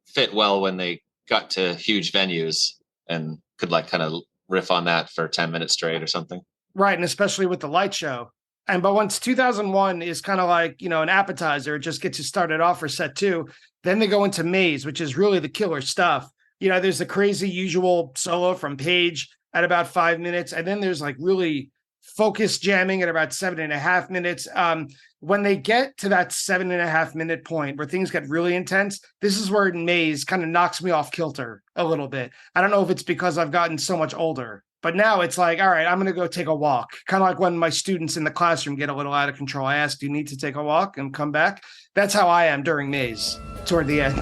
S2: fit well when they got to huge venues and could like kind of riff on that for 10 minutes straight or something.
S1: Right, and especially with the light show. But once 2001 is kind of like, an appetizer, it just gets you started off for set 2. Then they go into Maze, which is really the killer stuff. There's the crazy usual solo from Page at about 5 minutes. And then there's like really focused jamming at about 7.5 minutes. When they get to that 7.5 minute point where things get really intense, this is where Maze kind of knocks me off kilter a little bit. I don't know if it's because I've gotten so much older, but now it's like, all right, I'm going to go take a walk. Kind of like when my students in the classroom get a little out of control. I ask, do you need to take a walk and come back? That's how I am during Maze toward the end.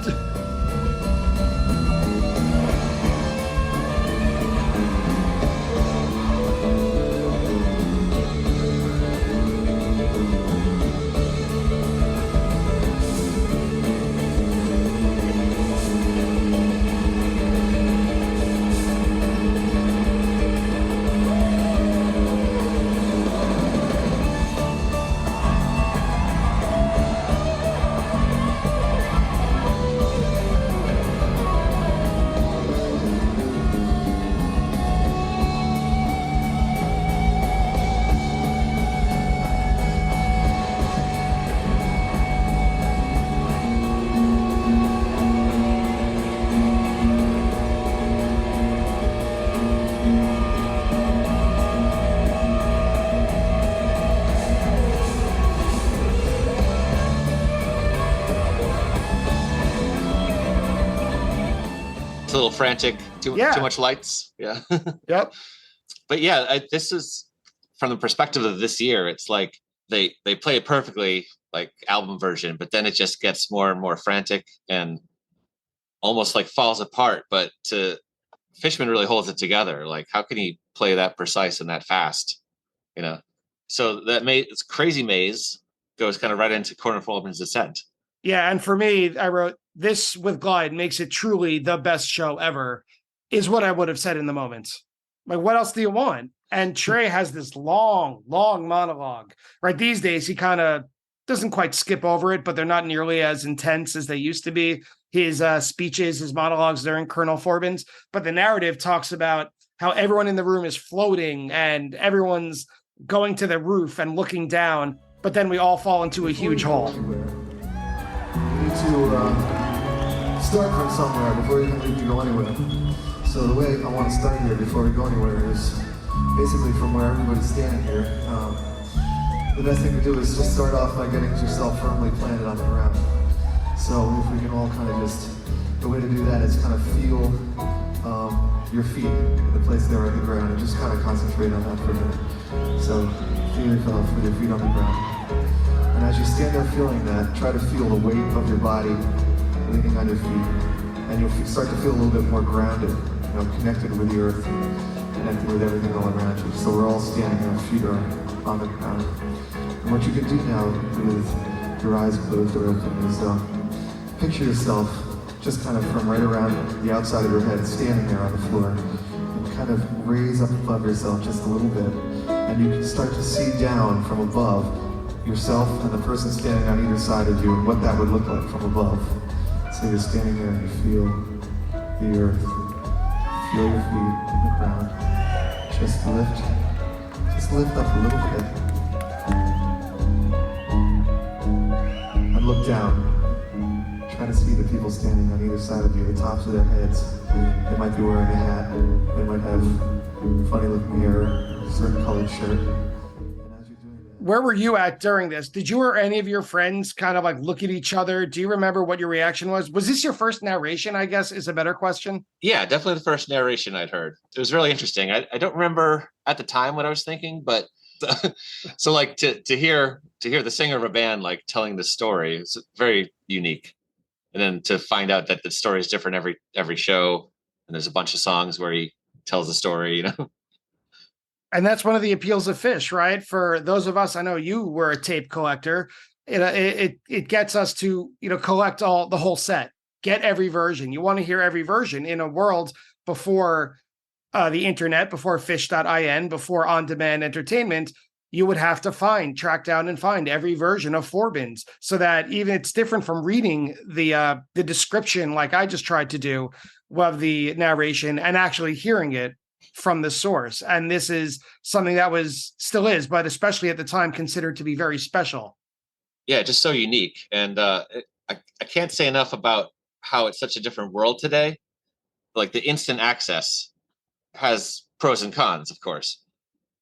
S2: It's a little frantic, too much lights. Yeah.
S1: Yep.
S2: But yeah, this is from the perspective of this year. It's like they play it perfectly, like album version, but then it just gets more and more frantic and almost like falls apart. But Fishman really holds it together. Like, how can he play that precise and that fast? So that it's Crazy Maze goes kind of right into Corner Feldman's Descent.
S1: Yeah, and for me, I wrote, this with Glide makes it truly the best show ever, is what I would have said in the moment. Like, what else do you want? And Trey has this long, long monologue, right? These days, he kind of doesn't quite skip over it, but they're not nearly as intense as they used to be. His speeches, his monologues during Colonel Forbin's, but the narrative talks about how everyone in the room is floating and everyone's going to the roof and looking down, but then we all fall into a huge hole.
S4: You need to start from somewhere before you can leave to go anywhere. So the way I want to start here before we go anywhere is basically from where everybody's standing here. The best thing to do is just start off by getting yourself firmly planted on the ground. So if we can all kind of the way to do that is kind of feel your feet in the place there on the ground and just kind of concentrate on that for a minute. So feel yourself with your feet on the ground. And as you stand there feeling that, try to feel the weight of your body leaning on your feet. And you'll start to feel a little bit more grounded, connected with the earth. connecting with everything all around you. So we're all standing, our feet are on the ground. And what you can do now with your eyes closed or open is picture yourself just kind of from right around the outside of your head, standing there on the floor, and kind of raise up above yourself just a little bit, and you can start to see down from above yourself and the person standing on either side of you and what that would look like from above. So you're standing there and you feel the earth, feel your feet on the ground. Just lift up a little bit. And look down. Try to see the people standing on either side of you, the tops of their heads. They might be wearing a hat. They might have funny looking hair, a certain colored shirt.
S1: Where were you at during this? Did you or any of your friends kind of like look at each other? Do you remember what your reaction was? Was this your first narration, I guess, is a better question?
S2: Yeah, definitely the first narration I'd heard. It was really interesting. I don't remember at the time what I was thinking, but so like to hear the singer of a band like telling the story is very unique. And then to find out that the story is different every show, and there's a bunch of songs where he tells the story, you know.
S1: And that's one of the appeals of Phish, right? For those of us, I know you were a tape collector. It gets us to, collect the whole set, get every version. You want to hear every version in a world before the internet, before Phish.in, before on-demand entertainment. You would have to track down and find every version of Forbins, so that even it's different from reading the description, like I just tried to do, of the narration and actually hearing it from the source. And this is something that still is, but especially at the time, considered to be very special.
S2: Yeah, just so unique. And I can't say enough about how it's such a different world today. Like the instant access has pros and cons, of course.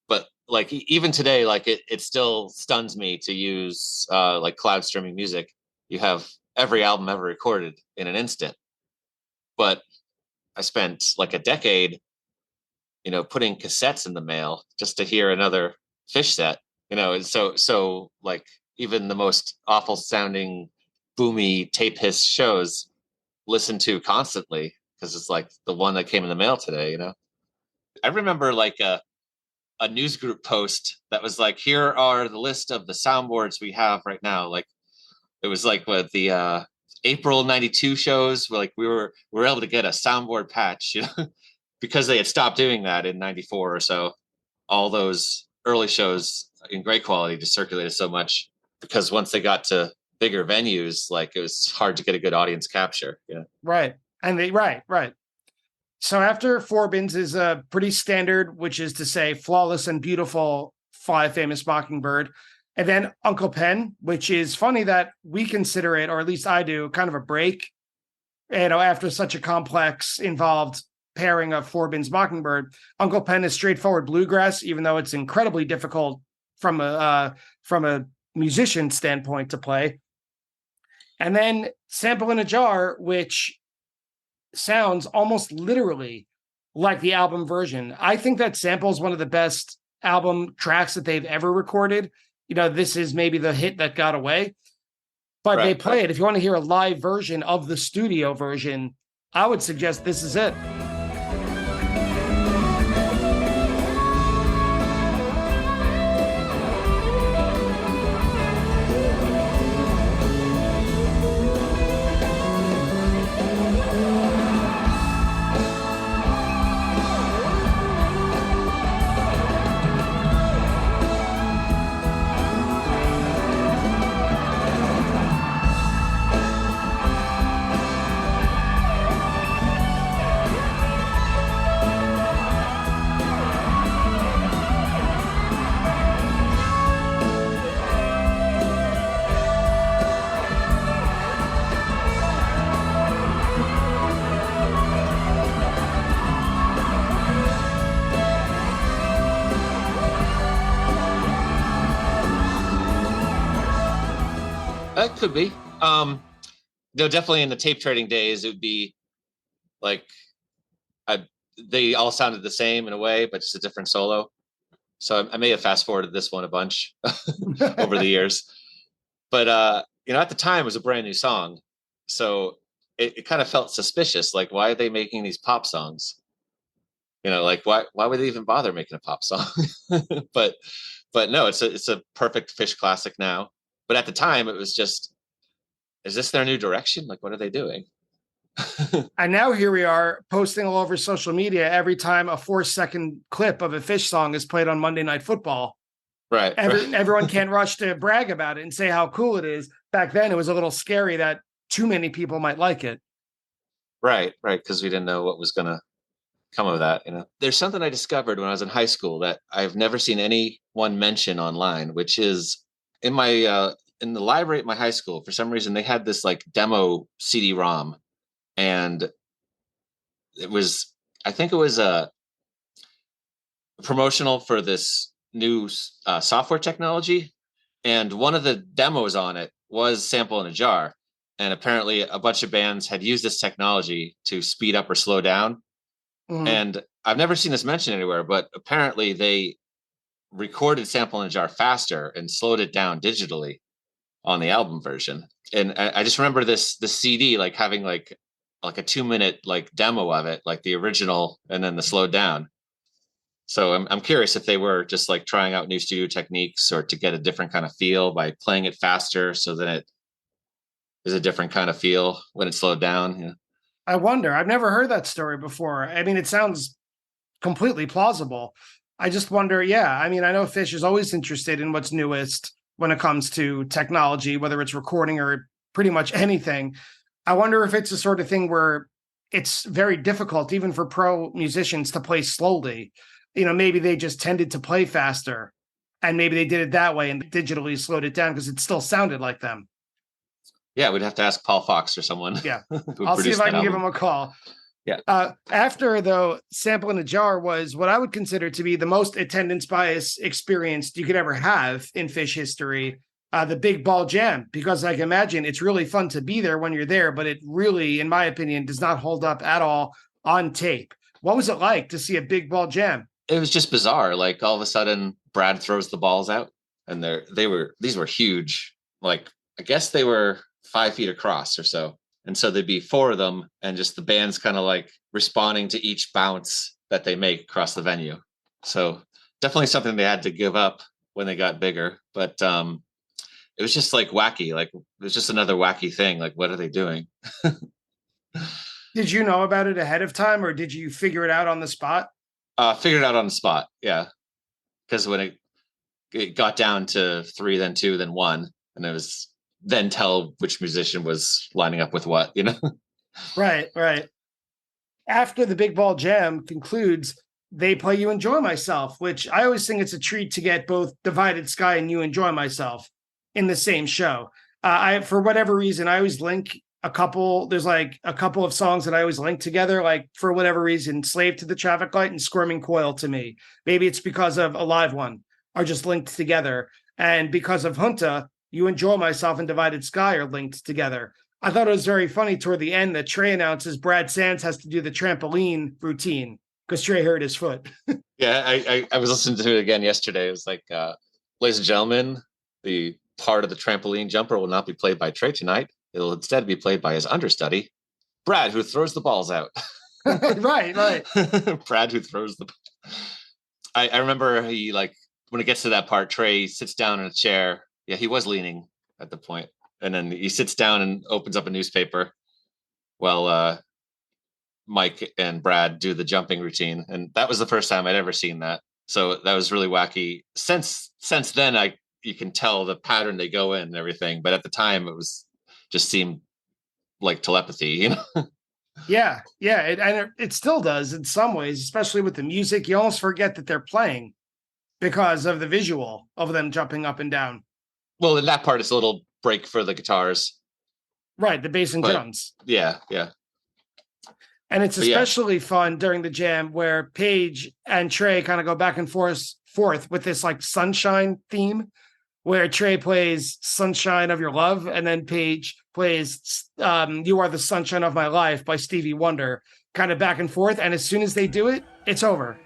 S2: But like even today, like it still stuns me to use like cloud streaming music. You have every album ever recorded in an instant. But I spent like a decade putting cassettes in the mail just to hear another Phish set, and so like even the most awful sounding boomy tape hiss shows listen to constantly because it's like the one that came in the mail today, I remember like a news group post that was like, here are the list of the soundboards we have right now. Like it was like what the April 92 shows where like we were able to get a soundboard patch, because they had stopped doing that in 94 or so. All those early shows in great quality just circulated so much because once they got to bigger venues, like it was hard to get a good audience capture. Yeah.
S1: Right. And right. So after Forbins is a pretty standard, which is to say flawless and beautiful, Fly Famous Mockingbird. And then Uncle Pen, which is funny that we consider it, or at least I do, kind of a break, after such a complex, involved pairing of Forbins Mockingbird. Uncle Pen is straightforward bluegrass, even though it's incredibly difficult from a musician standpoint to play. And then Sample in a Jar, which sounds almost literally like the album version. I think that Sample is one of the best album tracks that they've ever recorded. This is maybe the hit that got away, but right. They play it. If you want to hear a live version of the studio version, I would suggest this is it.
S2: That could be. Definitely in the tape trading days, it would be like they all sounded the same in a way, but just a different solo. So I may have fast forwarded this one a bunch over the years. But at the time it was a brand new song. So it kind of felt suspicious. Like, why are they making these pop songs? Like why would they even bother making a pop song? but no, it's a perfect Fish classic now. But at the time, it was just, is this their new direction? Like, what are they doing?
S1: And now here we are posting all over social media every time a 4-second clip of a Fish song is played on Monday Night Football.
S2: Right.
S1: Everyone can't rush to brag about it and say how cool it is. Back then, it was a little scary that too many people might like it.
S2: Right. Because we didn't know what was going to come of that. There's something I discovered when I was in high school that I've never seen anyone mention online, which is in the library at my high school. For some reason, they had this like demo CD-ROM, and I think it was a promotional for this new software technology, and one of the demos on it was Sample in a Jar, and apparently a bunch of bands had used this technology to speed up or slow down. Mm-hmm. And I've never seen this mentioned anywhere, but apparently they recorded Sample in a Jar faster and slowed it down digitally on the album version. And I just remember this CD like having like a 2-minute like demo of it, like the original and then the slowed down. So I'm curious if they were just like trying out new studio techniques or to get a different kind of feel by playing it faster, so that it is a different kind of feel when it's slowed down.
S1: I wonder. I've never heard that story before. I mean, it sounds completely plausible. I just wonder, I mean, I know Fish is always interested in what's newest when it comes to technology, whether it's recording or pretty much anything. I wonder if it's the sort of thing where it's very difficult, even for pro musicians, to play slowly. Maybe they just tended to play faster, and maybe they did it that way and digitally slowed it down because it still sounded like them.
S2: Yeah, we'd have to ask Paul Fox or someone.
S1: Yeah, I'll see if I can give him a call.
S2: Yeah.
S1: After, though, Sample in a Jar was what I would consider to be the most attendance bias experience you could ever have in Fish history, the Big Ball Jam, because I can imagine it's really fun to be there when you're there, but it really, in my opinion, does not hold up at all on tape. What was it like to see a Big Ball Jam?
S2: It was just bizarre. Like all of a sudden, Brad throws the balls out, and these were huge. Like I guess they were 5 feet across or so. And so there'd be 4 of them, and just the band's kind of like responding to each bounce that they make across the venue. So definitely something they had to give up when they got bigger. But it was just like wacky. Like it was just another wacky thing. Like, what are they doing?
S1: Did you know about it ahead of time, or did you figure it out on the spot?
S2: Figured it out on the spot. Yeah. Because when it got down to 3, then 2, then 1, and it was then tell which musician was lining up with what, Right.
S1: After the Big Ball Jam concludes, they play You Enjoy Myself, which I always think it's a treat to get both Divided Sky and You Enjoy Myself in the same show. For whatever reason, I always link there's like a couple of songs that I always link together, like for whatever reason, Slave to the Traffic Light and Squirming Coil to me. Maybe it's because of a live one are just linked together. And because of Junta, You Enjoy Myself and Divided Sky are linked together. I thought it was very funny toward the end that Trey announces Brad Sands has to do the trampoline routine because Trey hurt his foot.
S2: Yeah, I was listening to it again yesterday. It was like, ladies and gentlemen, the part of the trampoline jumper will not be played by Trey tonight. It'll instead be played by his understudy, Brad, who throws the balls out.
S1: Right.
S2: Brad, who throws the... I remember he, like, when it gets to that part, Trey sits down in a chair. Yeah, he was leaning at the point. And then he sits down and opens up a newspaper while Mike and Brad do the jumping routine. And that was the first time I'd ever seen that. So that was really wacky. Since then, you can tell the pattern they go in and everything. But at the time, it was just seemed like telepathy,
S1: Yeah. It still does in some ways, especially with the music. You almost forget that they're playing because of the visual of them jumping up and down.
S2: Well, in that part, it's a little break for the guitars.
S1: Right, the bass and drums.
S2: Yeah.
S1: And it's especially fun during the jam where Paige and Trey kind of go back and forth with this like sunshine theme, where Trey plays Sunshine of Your Love, and then Paige plays You Are the Sunshine of My Life by Stevie Wonder, kind of back and forth. And as soon as they do it, it's over.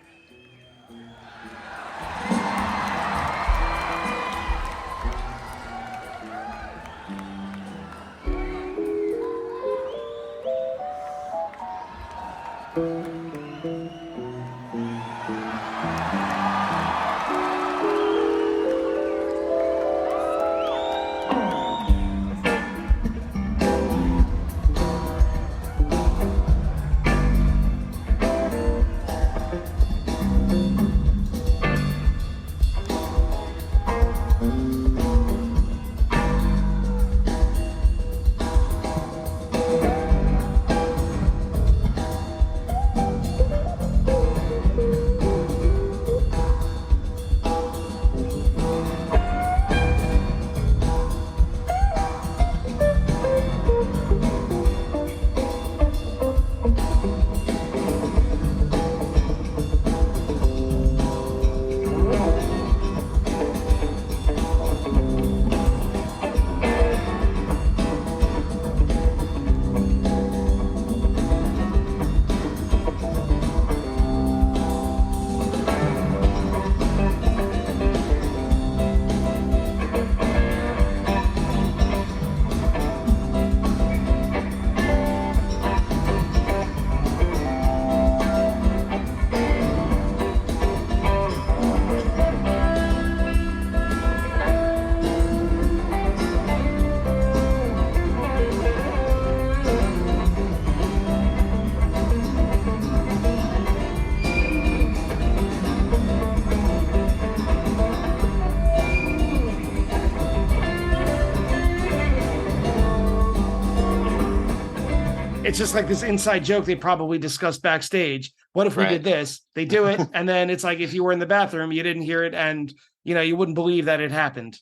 S1: It's just like this inside joke they probably discussed backstage. What if we
S2: Right.
S1: did this? They do it, and then it's like if you were in the bathroom, you didn't hear it, and you wouldn't believe that it happened.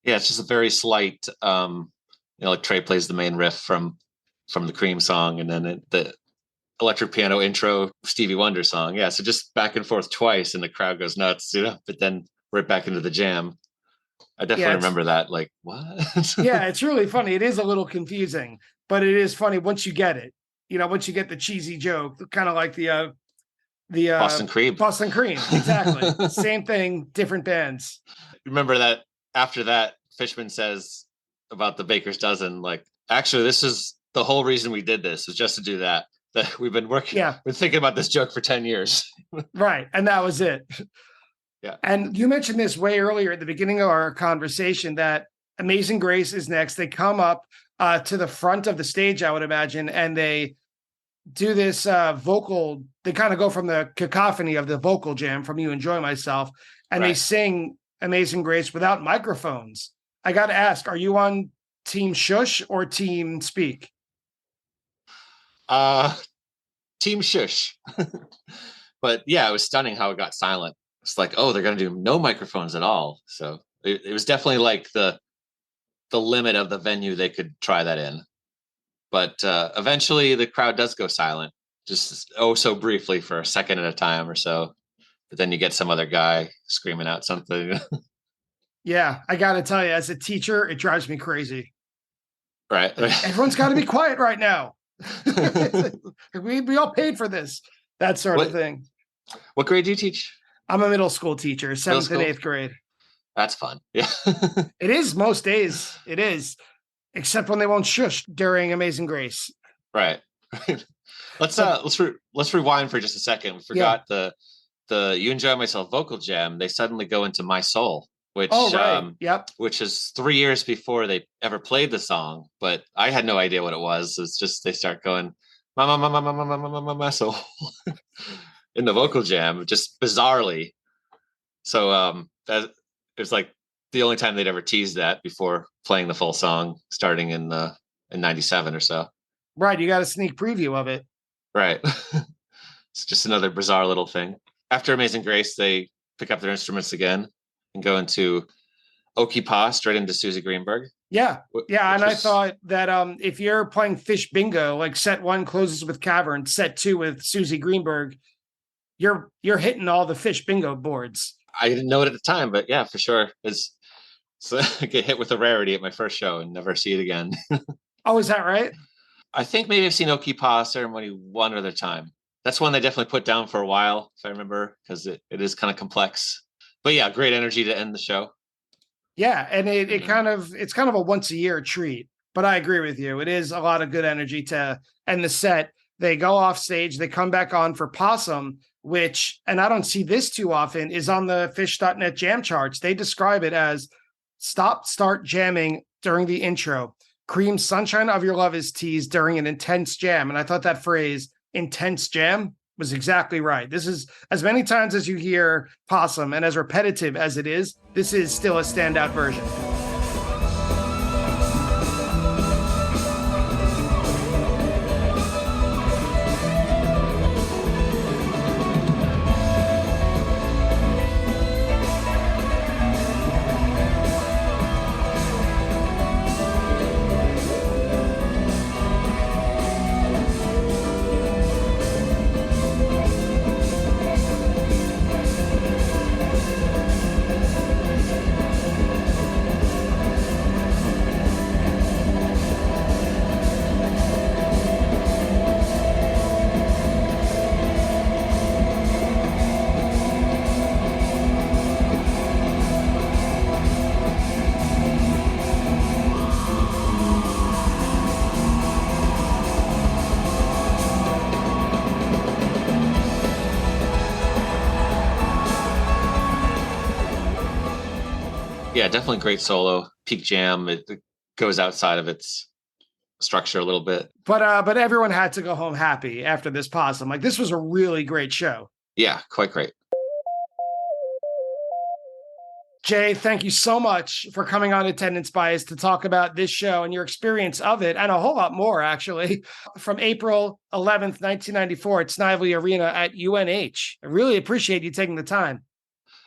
S2: Yeah, it's just a very slight, like Trey plays the main riff from the Cream song, and then the electric piano intro Stevie Wonder song. Yeah, so just back and forth twice, and the crowd goes nuts, but then right back into the jam. I definitely remember that. Like, what?
S1: Yeah, it's really funny. It is a little confusing, but it is funny once you get it. Once you get the cheesy joke, kind of like the
S2: Boston Cream.
S1: Boston Cream, exactly. Same thing, different bands.
S2: Remember that after that, Fishman says about the Baker's Dozen, like, actually, this is the whole reason we did this, is just to do that. That we've been working, we're thinking about this joke for 10 years.
S1: Right. And that was it.
S2: Yeah.
S1: And you mentioned this way earlier at the beginning of our conversation that Amazing Grace is next. They come up to the front of the stage, I would imagine, and they do this vocal. They kind of go from the cacophony of the vocal jam from You Enjoy Myself, and they sing Amazing Grace without microphones. I got to ask, are you on Team Shush or Team Speak?
S2: Team Shush. But yeah, it was stunning how it got silent. It's like, oh, they're going to do no microphones at all. So it was definitely like the limit of the venue they could try that in. But eventually the crowd does go silent, just so briefly for a second at a time or so. But then you get some other guy screaming out something.
S1: Yeah, I got to tell you, as a teacher, it drives me crazy.
S2: Right.
S1: Everyone's got to be quiet right now. we all paid for this, that sort of thing.
S2: What grade do you teach?
S1: I'm a middle school teacher, 7th and 8th grade.
S2: That's fun. Yeah.
S1: It is most days. It is, except when they won't shush during Amazing Grace.
S2: Right. Let's rewind for just a second. We forgot the You Enjoy Myself vocal jam. They suddenly go into My Soul, which which is 3 years before they ever played the song, but I had no idea what it was. It's just they start going my soul in the vocal jam, just bizarrely. So that it was like the only time they'd ever teased that before playing the full song, starting in 97 or so.
S1: Right, you got a sneak preview of it.
S2: Right. It's just another bizarre little thing. After Amazing Grace, they pick up their instruments again and go into Okie Pa, straight into Susie Greenberg.
S1: Yeah. And I thought that if you're playing Fish Bingo, like set 1 closes with Cavern, set 2 with Susie Greenberg, you're hitting all the Fish Bingo boards.
S2: I didn't know it at the time, but yeah, for sure. So I get hit with a rarity at my first show and never see it again.
S1: Oh, is that right?
S2: I think maybe I've seen Okie Pa ceremony one other time. That's one they definitely put down for a while, if I remember, because it is kind of complex. But yeah, great energy to end the show.
S1: Yeah, and it's kind of a once a year treat. But I agree with you. It is a lot of good energy to end the set. They go off stage, they come back on for Possum, which, and I don't see this too often, is on the Fish.net jam charts. They describe it as start jamming during the intro. Cream's Sunshine of Your Love is teased during an intense jam. And I thought that phrase, intense jam, was exactly right. This is, as many times as you hear Possum and as repetitive as it is, this is still a standout version.
S2: Yeah, definitely great solo. Peak jam. It goes outside of its structure a little bit.
S1: But everyone had to go home happy after this Possum. Like, this was a really great show.
S2: Yeah, quite great.
S1: Jay, thank you so much for coming on Attendance Bias to talk about this show and your experience of it, and a whole lot more, actually, from April 11th, 1994 at Snively Arena at UNH. I really appreciate you taking the time.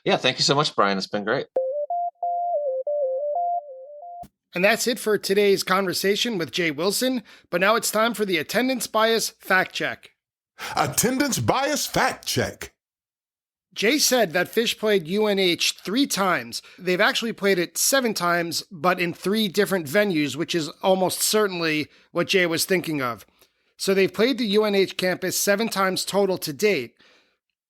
S2: Yeah, thank you so much, Brian. It's been great.
S1: And that's it for today's conversation with Jay Wilson, but now it's time for the Attendance Bias Fact Check.
S3: Attendance Bias Fact Check.
S1: Jay said that Phish played UNH 3 times. They've actually played it 7 times, but in 3 different venues, which is almost certainly what Jay was thinking of. So they've played the UNH campus 7 times total to date.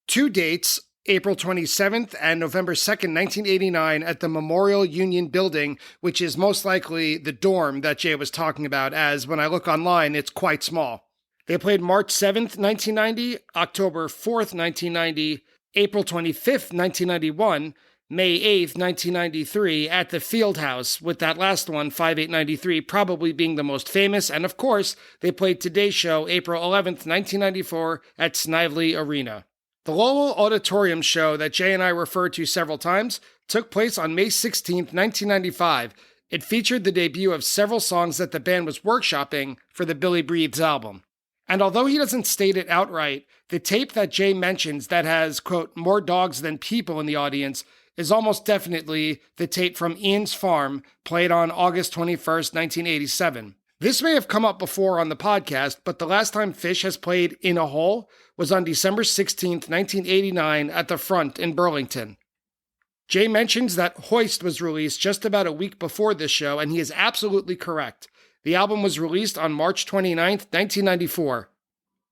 S1: 2 dates, April 27th and November 2nd, 1989 at the Memorial Union Building, which is most likely the dorm that Jay was talking about, as when I look online, it's quite small. They played March 7th, 1990, October 4th, 1990, April 25th, 1991, May 8th, 1993 at the Fieldhouse, with that last one, 5/8/93, probably being the most famous. And of course, they played today's show, April 11th, 1994 at Snively Arena. The Lowell Auditorium show that Jay and I referred to several times took place on May 16th, 1995. It featured the debut of several songs that the band was workshopping for the Billy Breathes album. And although he doesn't state it outright, the tape that Jay mentions that has, quote, more dogs than people in the audience is almost definitely the tape from Ian's Farm, played on August 21st, 1987. This may have come up before on the podcast, but the last time Phish has played in a hole was on December 16th, 1989 at the Front in Burlington. Jay mentions that Hoist was released just about a week before this show, and he is absolutely correct. The album was released on March 29th, 1994.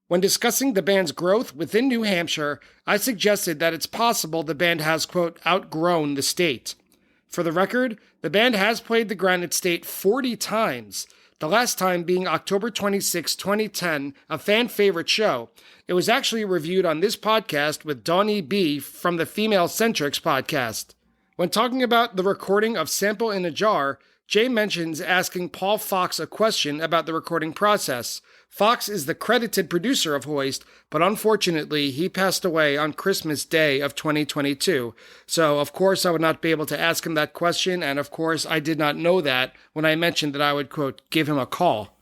S1: When discussing the band's growth within New Hampshire, I suggested that it's possible the band has, quote, outgrown the state. For the record, the band has played the Granite State 40 times, the last time being October 26, 2010, a fan-favorite show. It was actually reviewed on this podcast with Donnie B. from the Female Centrics podcast. When talking about the recording of Sample in a Jar, Jay mentions asking Paul Fox a question about the recording process. Fox is the credited producer of Hoist, but unfortunately, he passed away on Christmas Day of 2022. So, of course, I would not be able to ask him that question, and of course, I did not know that when I mentioned that I would, quote, give him a call.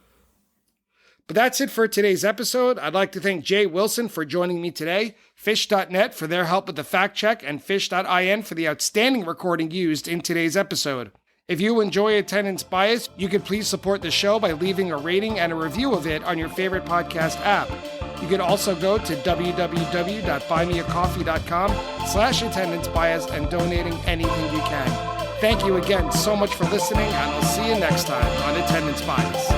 S1: But that's it for today's episode. I'd like to thank Jay Wilson for joining me today, Phish.net for their help with the fact check, and Phish.in for the outstanding recording used in today's episode. If you enjoy Attendance Bias, you could please support the show by leaving a rating and a review of it on your favorite podcast app. You could also go to www.buymeacoffee.com/attendancebias and donating anything you can. Thank you again so much for listening, and I'll see you next time on Attendance Bias.